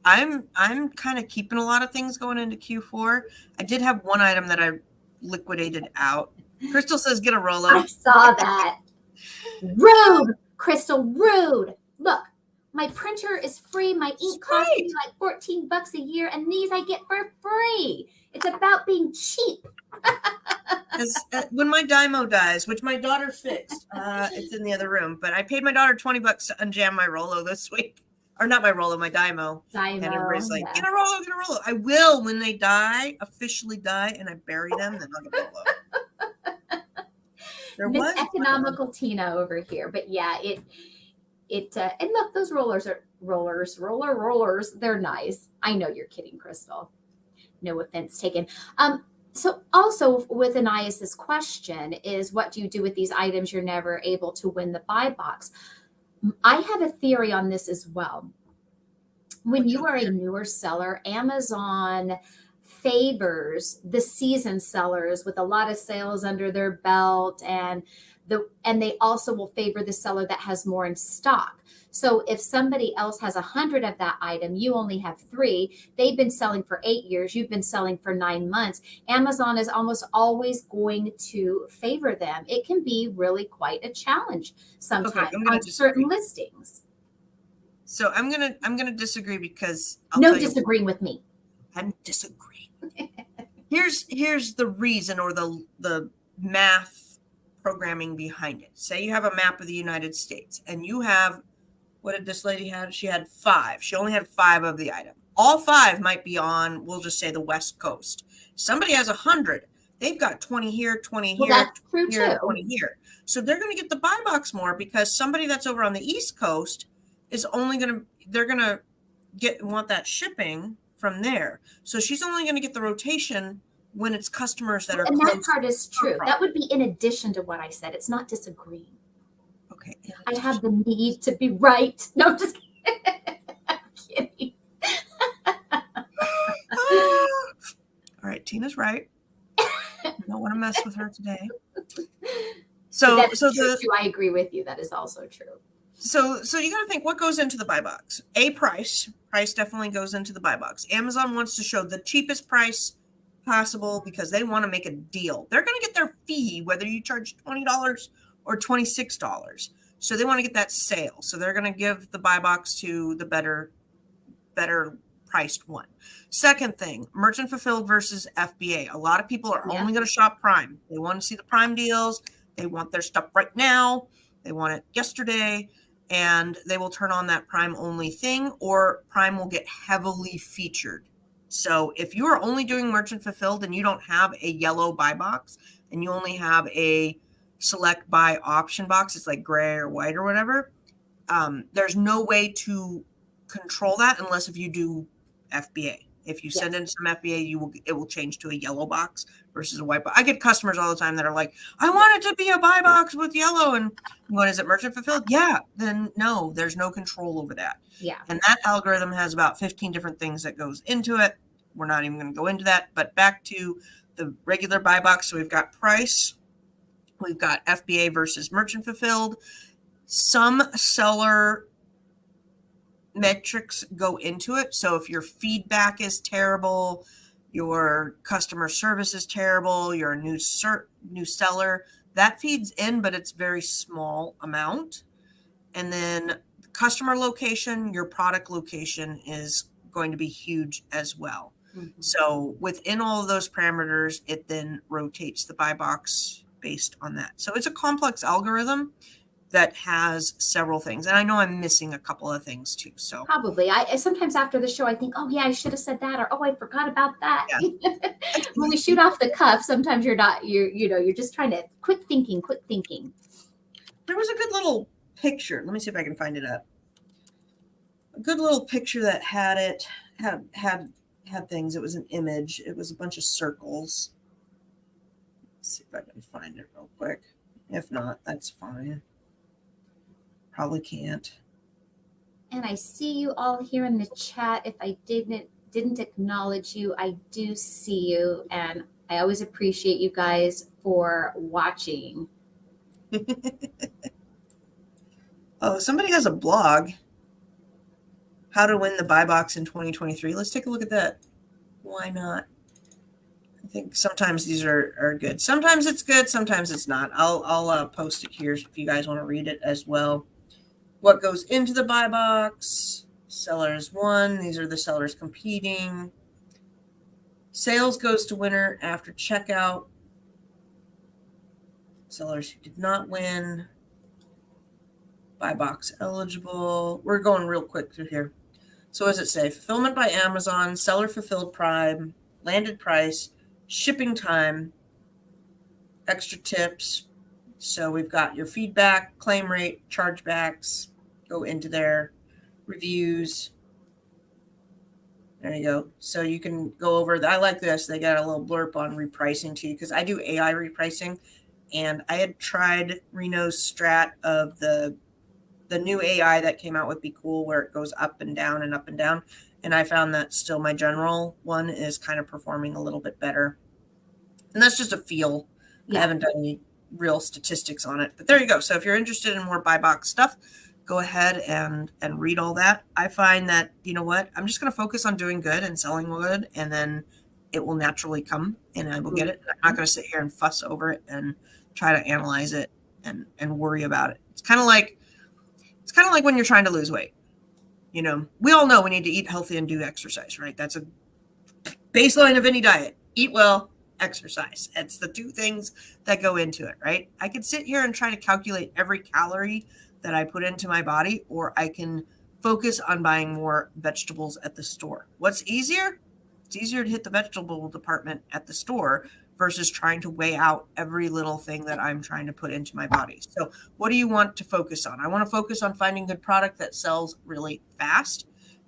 A: I'm kind of keeping a lot of things going into Q4. I did have one item that I liquidated out. Crystal says get a Rollo.
B: I saw that. Rude, Crystal, rude. Look, my printer is free. My ink costs me like $14 a year, and these I get for free. It's about being cheap.
A: When my Dymo dies, which my daughter fixed, it's in the other room, but I paid my daughter $20 to unjam my Rollo this week. Or not my Rollo, my Dymo. And everybody's like, get a Rollo. I will when they die, officially die, and I bury them, then I'll get a Rollo.
B: Miss Economical Tina over here. But yeah, and look, those rollers. They're nice. I know you're kidding, Crystal. No offense taken. So also with Anais' question is, what do you do with these items you're never able to win the buy box? I have a theory on this as well. When you are a newer seller, Amazon favors the seasoned sellers with a lot of sales under their belt and and they also will favor the seller that has more in stock. So if somebody else has 100 of that item, you only have 3, they've been selling for 8 years, you've been selling for 9 months, Amazon is almost always going to favor them. It can be really quite a challenge sometimes on certain listings.
A: So I'm gonna disagree because
B: no disagreeing with me.
A: I'm disagreeing. Here's the reason, or the math programming behind it. Say you have a map of the United States and you have, what did this lady have? She had 5. She only had 5 of the item. All 5 might be on, we'll just say, the West Coast. Somebody has 100. They've got 20 here, 20 here,
B: that's true
A: here,
B: too.
A: 20 here. So they're going to get the buy box more because somebody that's over on the East Coast is only they're going to want that shipping from there. So she's only going to get the rotation when it's customers that are
B: and
A: close.
B: That part is true. That would be in addition to what I said. It's not disagreeing.
A: Okay.
B: I have the need to be right. No, just kidding. I'm kidding.
A: All right, Tina's right. I don't want to mess with her today. So
B: true too. I agree with you. That is also true.
A: So you got to think, what goes into the buy box? Price definitely goes into the buy box. Amazon wants to show the cheapest price possible because they want to make a deal. They're going to get their fee whether you charge $20 or $26. So they want to get that sale. So they're going to give the buy box to the better priced one. Second thing, merchant fulfilled versus FBA. A lot of people are only going to shop Prime. They want to see the Prime deals. They want their stuff right now. They want it yesterday. And they will turn on that Prime only thing, or Prime will get heavily featured. So if you are only doing merchant fulfilled and you don't have a yellow buy box and you only have a select buy option box, it's like gray or white or whatever, there's no way to control that unless if you do FBA. If you send in some FBA, it will change to a yellow box versus a white box. I get customers all the time that are like, I want it to be a buy box with yellow. And what is it, merchant fulfilled? Yeah. Then no, there's no control over that.
B: Yeah.
A: And that algorithm has about 15 different things that goes into it. We're not even going to go into that. But back to the regular buy box. So we've got price. We've got FBA versus merchant fulfilled. Some seller metrics go into it. So if your feedback is terrible, your customer service is terrible, you're a new seller, that feeds in, but it's very small amount. And then customer location, your product location is going to be huge as well. Mm-hmm. So within all of those parameters, it then rotates the buy box based on that. So it's a complex algorithm that has several things. And I know I'm missing a couple of things too. So
B: probably. I sometimes after the show, I think, oh yeah, I should have said that, or oh, I forgot about that. Yeah. When we shoot off the cuff, sometimes you're just trying to quick thinking.
A: There was a good little picture. Let me see if I can find it up. A good little picture that had things. It was an image. It was a bunch of circles. Let's see if I can find it real quick. If not, that's fine. Probably can't.
B: And I see you all here in the chat. If I didn't acknowledge you, I do see you, and I always appreciate you guys for watching.
A: Oh, somebody has a blog. How to win the buy box in 2023. Let's take a look at that. Why not? I think sometimes these are good. Sometimes it's good. Sometimes it's not. I'll post it here if you guys want to read it as well. What goes into the buy box? Sellers won. These are the sellers competing. Sales goes to winner after checkout. Sellers who did not win. Buy box eligible. We're going real quick through here. So what does it say? Fulfillment by Amazon, seller fulfilled Prime, landed price, shipping time, extra tips. So we've got your feedback, claim rate, chargebacks go into there, reviews. There you go. So you can go over. I like this. They got a little blurb on repricing too, because I do AI repricing, and I had tried Reno's strat of the new AI that came out with Be Cool, where it goes up and down and up and down. And I found that still my general one is kind of performing a little bit better. And that's just a feel. Yeah. I haven't done any real statistics on it. But there you go. So if you're interested in more buy box stuff, go ahead and read all that. I find that, you know what, I'm just going to focus on doing good and selling good, and then it will naturally come and I will get it. I'm not going to sit here and fuss over it and try to analyze it and worry about it. It's kind of like when you're trying to lose weight. You know, we all know we need to eat healthy and do exercise, right? That's a baseline of any diet. Eat well, exercise. It's the two things that go into it, right? I could sit here and try to calculate every calorie that I put into my body, or I can focus on buying more vegetables at the store. What's easier? It's easier to hit the vegetable department at the store versus trying to weigh out every little thing that I'm trying to put into my body. So what do you want to focus on? I want to focus on finding good product that sells really fast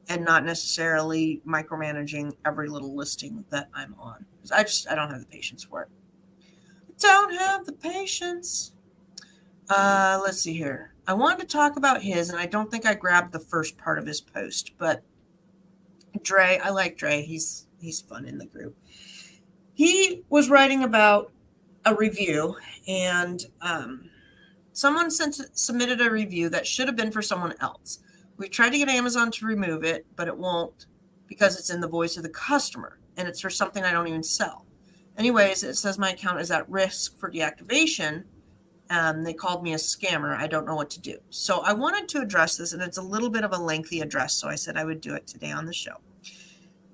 A: and not necessarily micromanaging every little listing that I'm on. Because I don't have the patience for it. I don't have the patience. Let's see here. I wanted to talk about his, and I don't think I grabbed the first part of his post, but Dre, I like Dre. He's fun in the group. He was writing about a review, and someone submitted a review that should have been for someone else. We tried to get Amazon to remove it, but it won't because it's in the voice of the customer, and it's for something I don't even sell. Anyways, it says my account is at risk for deactivation. They called me a scammer. I don't know what to do. So I wanted to address this, and it's a little bit of a lengthy address, so I said I would do it today on the show.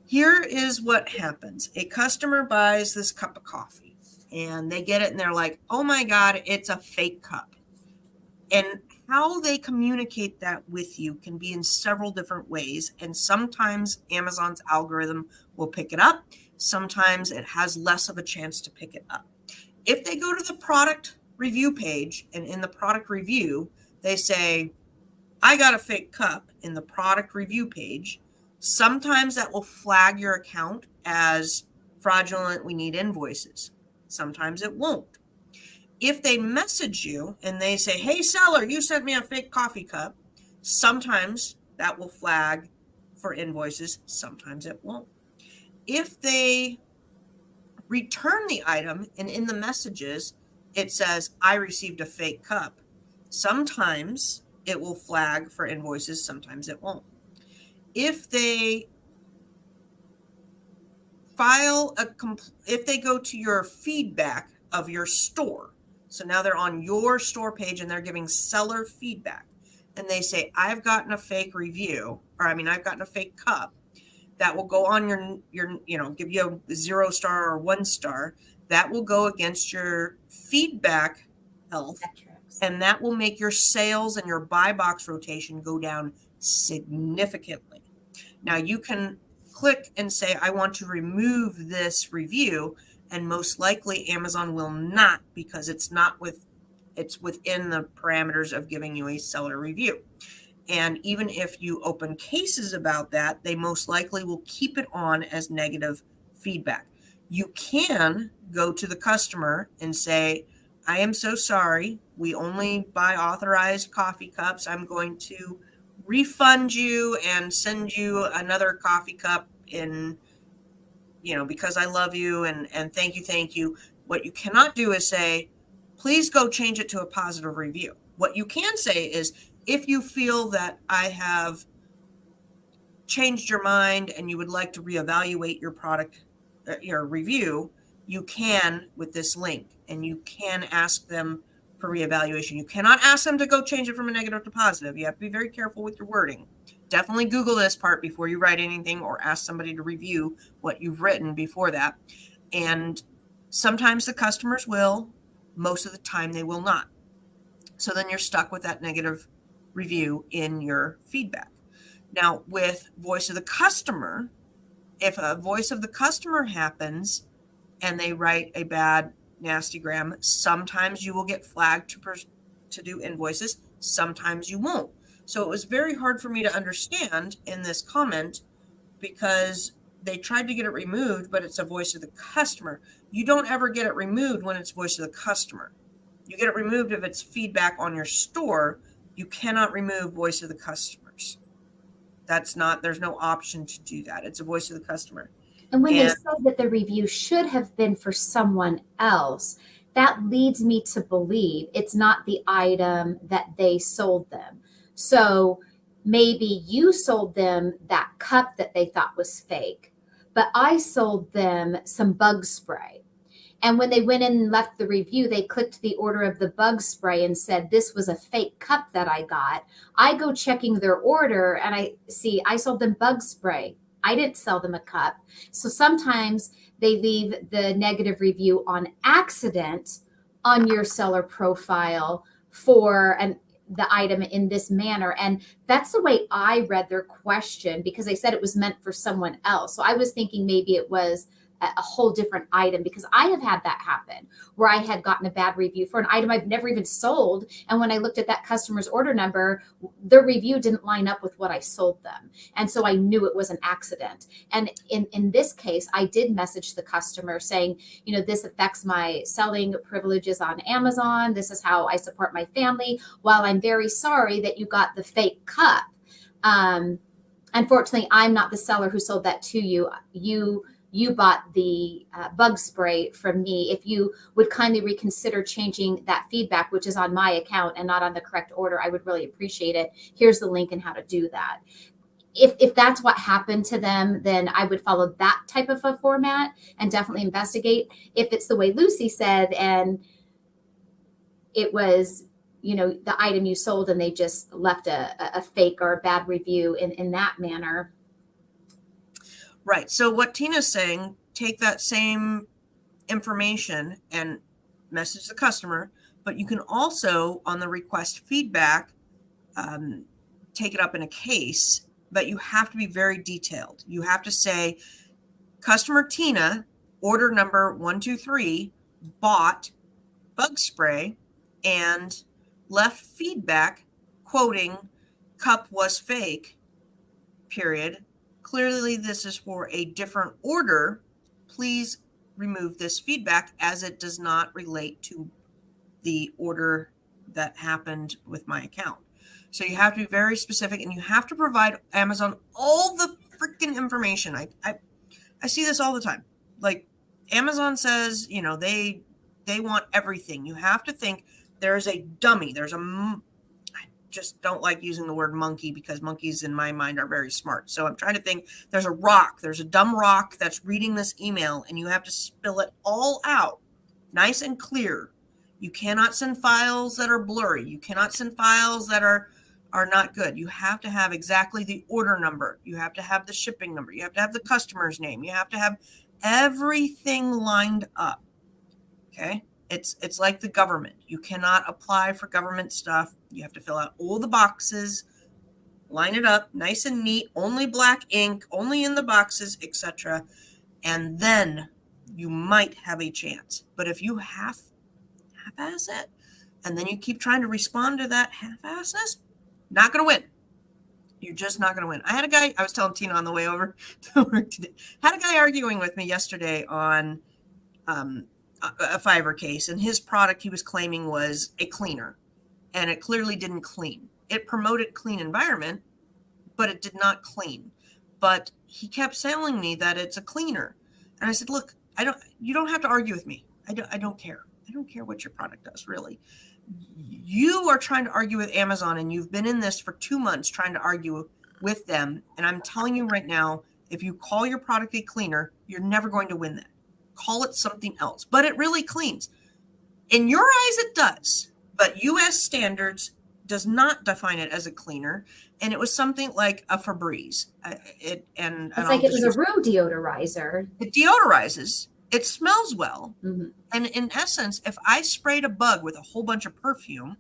A: Here is what happens. A customer buys this cup of coffee, and they get it, and they're like, oh my God, it's a fake cup. And how they communicate that with you can be in several different ways. And sometimes Amazon's algorithm will pick it up. Sometimes it has less of a chance to pick it up. If they go to the product review page, and in the product review, they say, I got a fake cup in the product review page, sometimes that will flag your account as fraudulent. We need invoices. Sometimes it won't. If they message you and they say, hey, seller, you sent me a fake coffee cup, sometimes that will flag for invoices. Sometimes it won't. If they return the item and in the messages, it says, I received a fake cup, sometimes it will flag for invoices. Sometimes it won't. If they if they go to your feedback of your store, so now they're on your store page and they're giving seller feedback, and they say, I've gotten a fake review, I've gotten a fake cup, that will go on your give you a 0 star or 1 star. That will go against your feedback health, and that will make your sales and your buy box rotation go down significantly. Now you can click and say, I want to remove this review, and most likely Amazon will not, because it's within the parameters of giving you a seller review. And even if you open cases about that, they most likely will keep it on as negative feedback. You can go to the customer and say, I am so sorry. We only buy authorized coffee cups. I'm going to refund you and send you another coffee cup because I love you and thank you. What you cannot do is say, please go change it to a positive review. What you can say is, if you feel that I have changed your mind and you would like to reevaluate your product, your review, you can with this link, and you can ask them for reevaluation. You cannot ask them to go change it from a negative to positive. You have to be very careful with your wording. Definitely Google this part before you write anything, or ask somebody to review what you've written before that. And sometimes the customers will, most of the time they will not. So then you're stuck with that negative review in your feedback. Now, with voice of the customer, if a voice of the customer happens and they write a bad nastygram, sometimes you will get flagged to do invoices, sometimes you won't. So it was very hard for me to understand in this comment, because they tried to get it removed, but it's a voice of the customer. You don't ever get it removed when it's voice of the customer. You get it removed if it's feedback on your store. You cannot remove voice of the customers. There's no option to do that. It's a voice of the customer.
B: And when they said that the review should have been for someone else, that leads me to believe it's not the item that they sold them. So maybe you sold them that cup that they thought was fake, but I sold them some bug spray. And when they went in and left the review, they clicked the order of the bug spray and said, this was a fake cup that I got. I go checking their order and I see I sold them bug spray. I didn't sell them a cup. So sometimes they leave the negative review on accident on your seller profile for the item in this manner. And that's the way I read their question, because they said it was meant for someone else. So I was thinking maybe it was a whole different item, because I have had that happen where I had gotten a bad review for an item I've never even sold. And when I looked at that customer's order number, the review didn't line up with what I sold them. And so I knew it was an accident. And in this case, I did message the customer saying, this affects my selling privileges on Amazon. This is how I support my family. While I'm very sorry that you got the fake cup, unfortunately, I'm not the seller who sold that to you. You bought the bug spray from me. If you would kindly reconsider changing that feedback, which is on my account and not on the correct order, I would really appreciate it. Here's the link and how to do that. If that's what happened to them, then I would follow that type of a format and definitely investigate. If it's the way Lucy said, and it was, the item you sold and they just left a fake or a bad review in that manner.
A: Right. So what Tina's saying, take that same information and message the customer, but you can also, on the request feedback, take it up in a case, but you have to be very detailed. You have to say, customer Tina, order number 123, bought bug spray and left feedback quoting cup was fake, period. Clearly, this is for a different order. Please remove this feedback as it does not relate to the order that happened with my account. So you have to be very specific, and you have to provide Amazon all the freaking information. I see this all the time. Like, Amazon says, they want everything. You have to think there's a dummy. Just don't like using the word monkey, because monkeys in my mind are very smart. So I'm trying to think, there's a dumb rock that's reading this email, and you have to spill it all out nice and clear. You cannot send files that are blurry. You cannot send files that are not good. You have to have exactly the order number. You have to have the shipping number. You have to have the customer's name. You have to have everything lined up. Okay? It's like the government. You cannot apply for government stuff. You have to fill out all the boxes, line it up nice and neat, only black ink, only in the boxes, etc. And then you might have a chance. But if you half-ass it, and then you keep trying to respond to that half-assness, not going to win. You're just not going to win. I had a guy, I was telling Tina on the way over to work today, had a guy arguing with me yesterday on a Fiverr case, and his product he was claiming was a cleaner, and it clearly didn't clean. It promoted clean environment, but it did not clean. But he kept telling me that it's a cleaner, and I said, "Look, you don't have to argue with me. I don't care. I don't care what your product does, really. You are trying to argue with Amazon, and you've been in this for 2 months trying to argue with them. And I'm telling you right now, if you call your product a cleaner, you're never going to win that. Call it something else, but it really cleans. In your eyes, it does, but U.S. standards does not define it as a cleaner, and it was something like a Febreze.
B: It's like it was a room deodorizer.
A: It deodorizes. It smells well, and in essence, if I sprayed a bug with a whole bunch of perfume,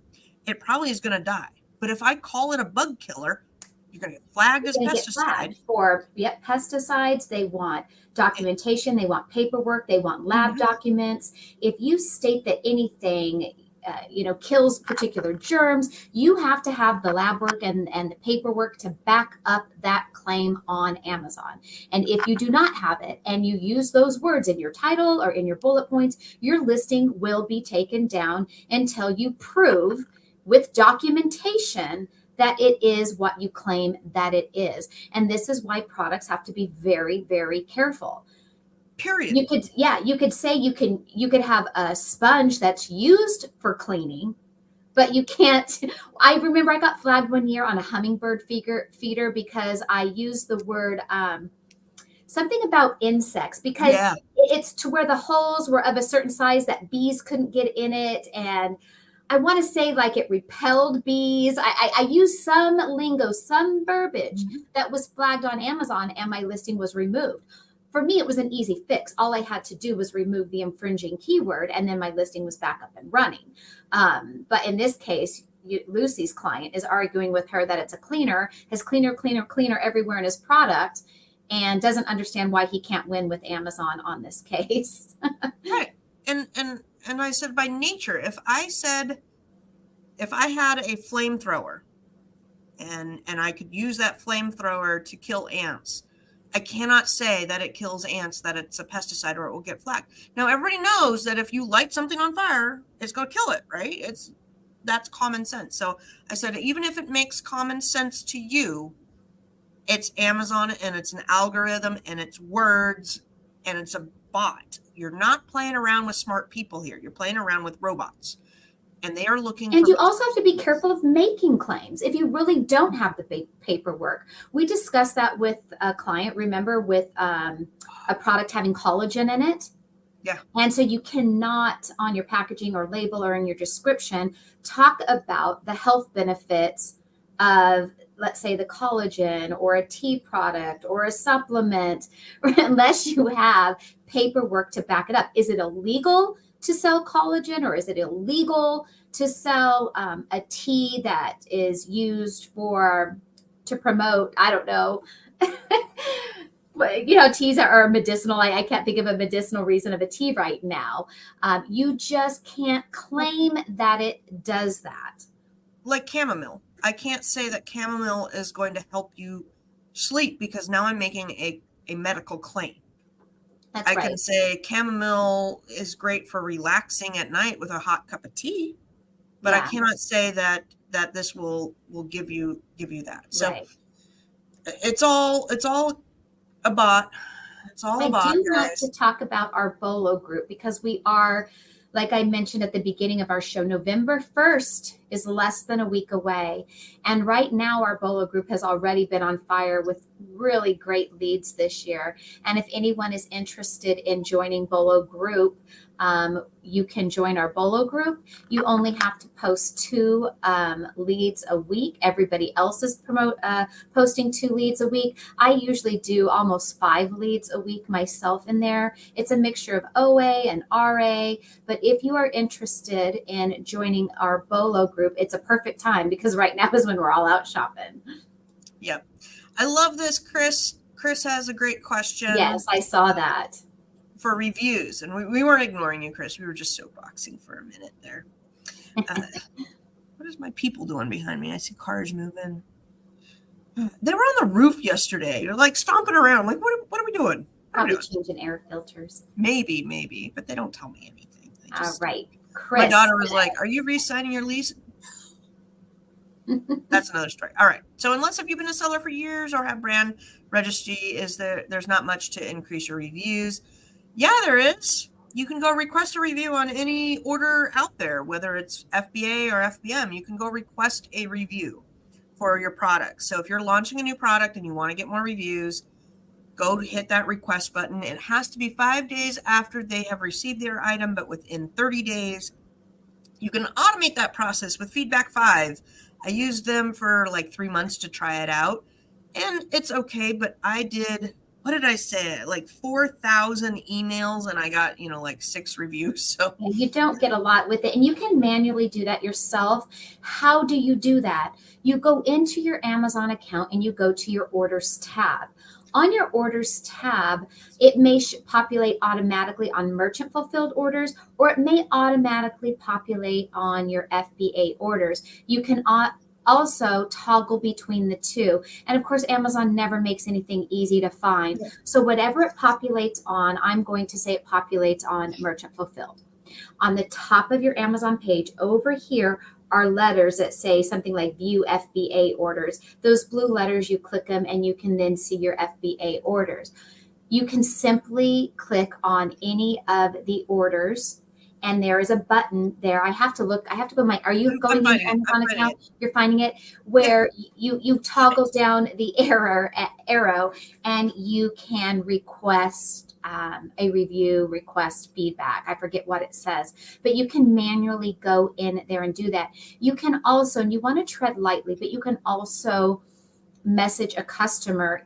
A: it probably is going to die. But if I call it a bug killer, you're going to get flagged as pesticide.
B: For pesticides, they want documentation, they want paperwork, they want lab documents. If you state that anything kills particular germs, you have to have the lab work and the paperwork to back up that claim on Amazon. And if you do not have it and you use those words in your title or in your bullet points, your listing will be taken down until you prove with documentation that it is what you claim that it is. And this is why products have to be very, very careful.
A: period.
B: You could say you could have a sponge that's used for cleaning, but you can't. I remember I got flagged one year on a hummingbird feeder because I used the word something about insects, because
A: Yeah.
B: it's to where the holes were of a certain size that bees couldn't get in it. And I want to say like it repelled bees. I used some lingo, some verbiage that was flagged on Amazon, and my listing was removed. For me, it was an easy fix. All I had to do was remove the infringing keyword, and then my listing was back up and running. But in this case, Lucy's client is arguing with her that it's a cleaner, has cleaner everywhere in his product, and doesn't understand why he can't win with Amazon on this case.
A: Right. And I said, by nature, if I had a flamethrower and I could use that flamethrower to kill ants, I cannot say that it kills ants, that it's a pesticide, or it will get flagged. Now, everybody knows that if you light something on fire, it's going to kill it, right? That's common sense. So I said, even if it makes common sense to you, it's Amazon, and it's an algorithm, and it's words, and it's a bot. You're not playing around with smart people here. You're playing around with robots. And they are looking
B: and
A: for.
B: you also have to be careful of making claims if you really don't have the paperwork. We discussed that with a client, remember, with a product having collagen in it.
A: Yeah.
B: And so you cannot, on your packaging or label or in your description, talk about the health benefits of, let's say, the collagen or a tea product or a supplement, unless you have paperwork to back it up. Is it illegal to sell collagen, or is it illegal to sell a tea that is used to promote, I don't know, teas are medicinal. I can't think of a medicinal reason of a tea right now. You just can't claim that it does that.
A: Like chamomile. I can't say that chamomile is going to help you sleep, because now I'm making a medical claim.
B: That's right.
A: I can say chamomile is great for relaxing at night with a hot cup of tea, but I cannot say that this will give you that. So
B: right.
A: it's all a bot. It's all a bot,
B: I do
A: guys.
B: want to talk about our Bolo group, because we are, like I mentioned at the beginning of our show, November 1st is less than a week away. And right now our Bolo group has already been on fire with really great leads this year. And if anyone is interested in joining Bolo group, you can join our Bolo group. You only have to post 2 leads a week. Everybody else is posting 2 leads a week. I usually do almost 5 leads a week myself in there. It's a mixture of OA and RA. But if you are interested in joining our Bolo group, it's a perfect time, because right now is when we're all out shopping.
A: Yep. I love this, Chris. Chris has a great question.
B: Yes, I saw that.
A: For reviews. And we weren't ignoring you, Chris. We were just soapboxing for a minute there. What is my people doing behind me? I see cars moving. They were on the roof yesterday. They're like stomping around. Like, what are we doing?
B: Probably changing air filters.
A: Maybe, but they don't tell me anything.
B: All right. Chris.
A: My daughter was like, "Are you re-signing your lease?" That's another story. All right. So unless if you've been a seller for years or have brand registry, there's not much to increase your reviews. Yeah, there is. You can go request a review on any order out there, whether it's FBA or FBM. You can go request a review for your product. So if you're launching a new product and you want to get more reviews, go hit that request button. It has to be 5 days after they have received their item, but within 30 days. You can automate that process with Feedback 5. I used them for like 3 months to try it out, and it's okay, but I did, what did I say? Like 4,000 emails, and I got, like 6 reviews. So
B: you don't get a lot with it, and you can manually do that yourself. How do you do that? You go into your Amazon account and you go to your orders tab. On your orders tab, it may populate automatically on merchant fulfilled orders, or it may automatically populate on your FBA orders. You can also toggle between the two. And of course, Amazon never makes anything easy to find. So whatever it populates on, I'm going to say it populates on merchant fulfilled. On the top of your Amazon page over here are letters that say something like view FBA orders. Those blue letters, you click them and you can then see your FBA orders. You can simply click on any of the orders, and there is a button there. I have to go are you
A: I'm
B: going in
A: finding
B: your
A: it. I'm
B: Amazon
A: finding
B: account?
A: it.
B: You're finding it
A: Yeah.
B: where you toggle down the arrow, and you can request a review, request feedback. I forget what it says, but you can manually go in there and do that. You can also, and you want to tread lightly, but you can also message a customer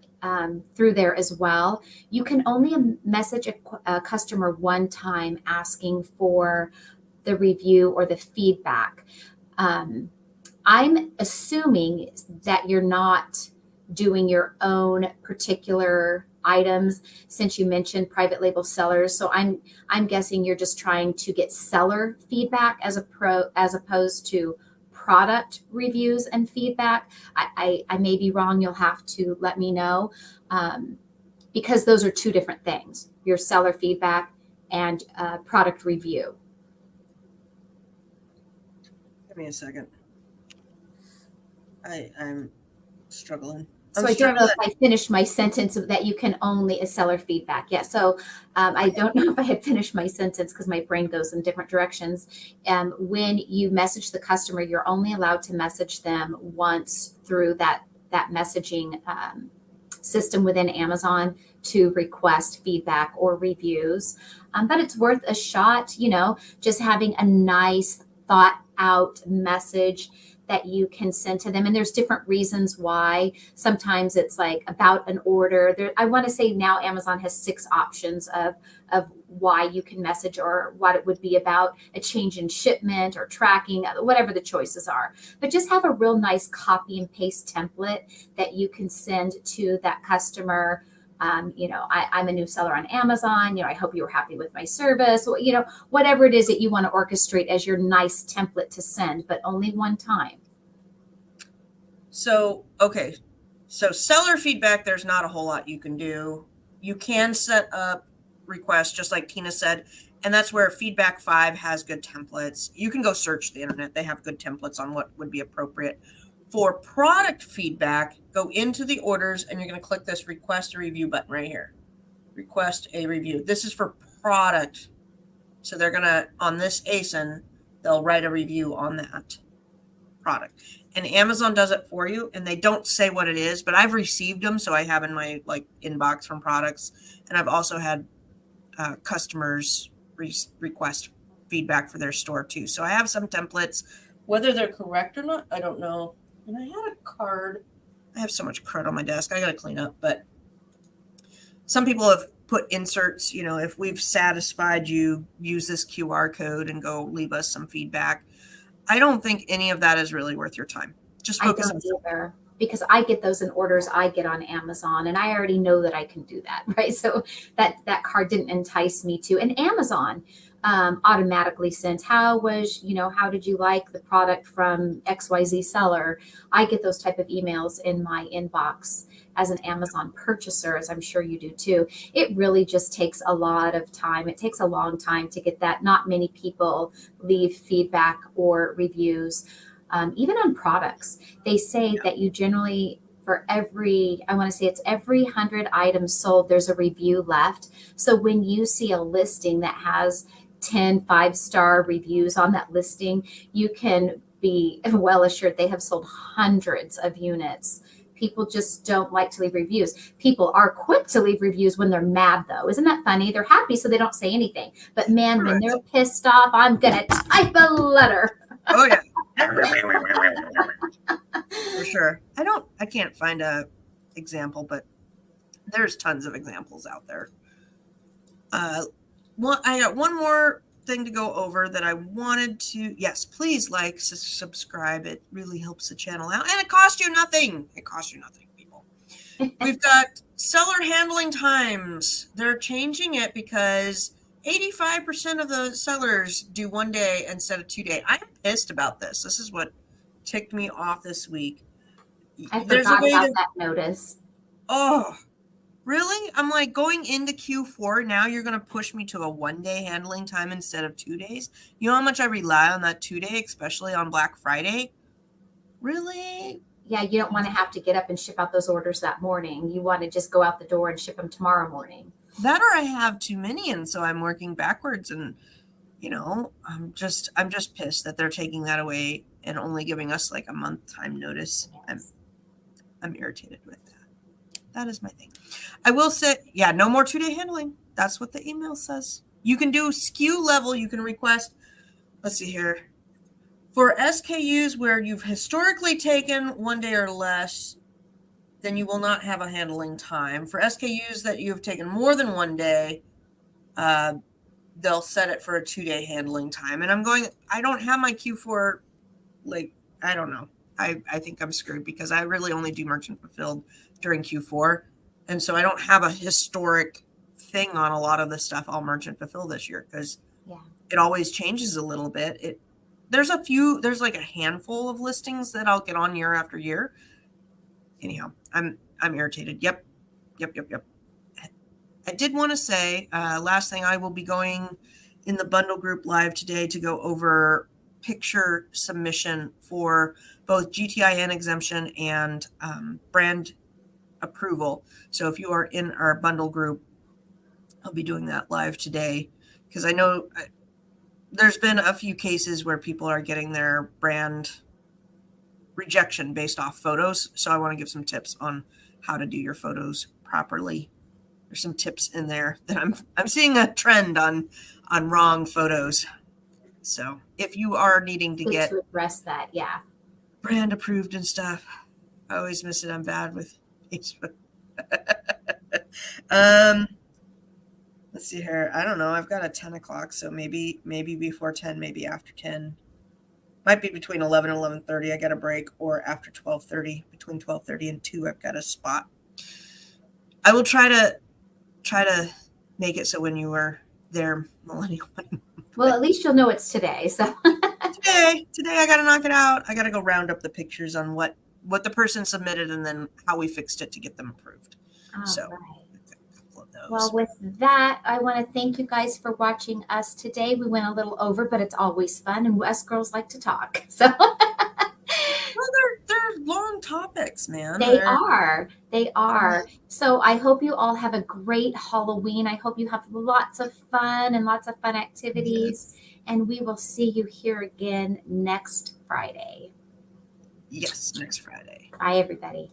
B: through there as well. You can only message a customer one time asking for the review or the feedback. Um, I'm assuming that you're not doing your own particular items since you mentioned private label sellers. So I'm guessing you're just trying to get seller feedback as opposed to product reviews and feedback. I may be wrong. You'll have to let me know, because those are two different things: your seller feedback and product review.
A: Give me a second. I'm struggling.
B: So I don't know if I finished my sentence of that you can only a seller feedback. Yeah. So I don't know if I had finished my sentence because my brain goes in different directions. When you message the customer, you're only allowed to message them once through that messaging system within Amazon to request feedback or reviews. But it's worth a shot, just having a nice thought out message that you can send to them. And there's different reasons why. Sometimes it's like about an order. I want to say now Amazon has 6 options of why you can message, or what it would be about: a change in shipment or tracking, whatever the choices are. But just have a real nice copy and paste template that you can send to that customer. I'm a new seller on Amazon. I hope you were happy with my service. Whatever it is that you want to orchestrate as your nice template to send, but only one time.
A: So, okay. So seller feedback, there's not a whole lot you can do. You can set up requests, just like Tina said, and that's where Feedback 5 has good templates. You can go search the internet. They have good templates on what would be appropriate. For product feedback, go into the orders and you're going to click this request a review button right here. Request a review. This is for product. So they're going to, on this ASIN, they'll write a review on that product. And Amazon does it for you, and they don't say what it is, but I've received them. So I have in my inbox from products, and I've also had customers request feedback for their store too. So I have some templates. Whether they're correct or not, I don't know. And I had a card. I have so much crud on my desk. I got to clean up. But some people have put inserts, if we've satisfied you, use this QR code and go leave us some feedback. I don't think any of that is really worth your time. Just focus on
B: either, because I get those in orders I get on Amazon, and I already know that I can do that, right? So that card didn't entice me to. And Amazon automatically sends, how did you like the product from XYZ seller? I get those type of emails in my inbox as an Amazon purchaser, as I'm sure you do too. It really just takes a lot of time. It takes a long time to get that. Not many people leave feedback or reviews. Even on products, they say that you generally, for every 100 items sold, there's a review left. So when you see a listing that has 10 5-star reviews on that listing, you can be well assured they have sold hundreds of units. People just don't like to leave reviews. People are quick to leave reviews when they're mad, though. Isn't that funny? They're happy, so they don't say anything. But man, when they're pissed off, I'm going to type a letter.
A: Oh, yeah. For sure. I can't find a example, but there's tons of examples out there. I got one more thing to go over that I wanted to. Yes, please subscribe. It really helps the channel out, and it costs you nothing. People. We've got seller handling times. They're changing it because 85% of the sellers do 1 day instead of 2 day. I'm pissed about this. This is what ticked me off this week.
B: I forgot about that notice.
A: Oh, really? I'm like, going into Q4, now you're going to push me to a 1 day handling time instead of 2 days? You know how much I rely on that 2 day, especially on Black Friday? Really?
B: Yeah, you don't want to have to get up and ship out those orders that morning. You want to just go out the door and ship them tomorrow morning.
A: That or I have too many, and so I'm working backwards, and I'm just pissed that they're taking that away and only giving us like a month time notice.
B: Yes.
A: I'm irritated with that. That is my thing. I will say, yeah, no more 2-day handling. That's what the email says. You can do SKU level. You can request. Let's see here. For SKUs where you've historically taken 1 day or less, then you will not have a handling time. For SKUs that you've taken more than 1 day, they'll set it for a 2-day handling time. And I don't have my Q4, like, I don't know. I think I'm screwed because I really only do merchant fulfilled during Q4. And so I don't have a historic thing on a lot of the stuff I'll merchant fulfill this year because it always changes a little bit. There's like a handful of listings that I'll get on year after year. Anyhow, I'm irritated. Yep. I did want to say, last thing, I will be going in the bundle group live today to go over picture submission for both GTIN exemption and brand approval. So if you are in our bundle group, I'll be doing that live today because I know there's been a few cases where people are getting their brand rejection based off photos. So I want to give some tips on how to do your photos properly. There's some tips in there that I'm seeing a trend on wrong photos. So if you are needing to get
B: to address that, yeah,
A: brand approved and stuff, I always miss it. I'm bad with Facebook. Let's see here. I don't know. I've got a 10 o'clock, so maybe before 10, maybe after 10. Might be between 11 and 11:30. I got a break, or after 12:30, between 12:30 and 2, I've got a spot. I will try to make it so when you are there, Millennial.
B: Well, at least you'll know it's today. So
A: today I got to knock it out. I got to go round up the pictures on what the person submitted and then how we fixed it to get them approved. So,
B: right.
A: a couple of those.
B: Well, with that, I want to thank you guys for watching us today. We went a little over, but it's always fun, and us girls like to talk. So.
A: Well, they're long topics, man.
B: They are. So I hope you all have a great Halloween. I hope you have lots of fun and lots of fun activities. Yes. And we will see you here again next Friday.
A: Yes, next Friday.
B: Bye, everybody.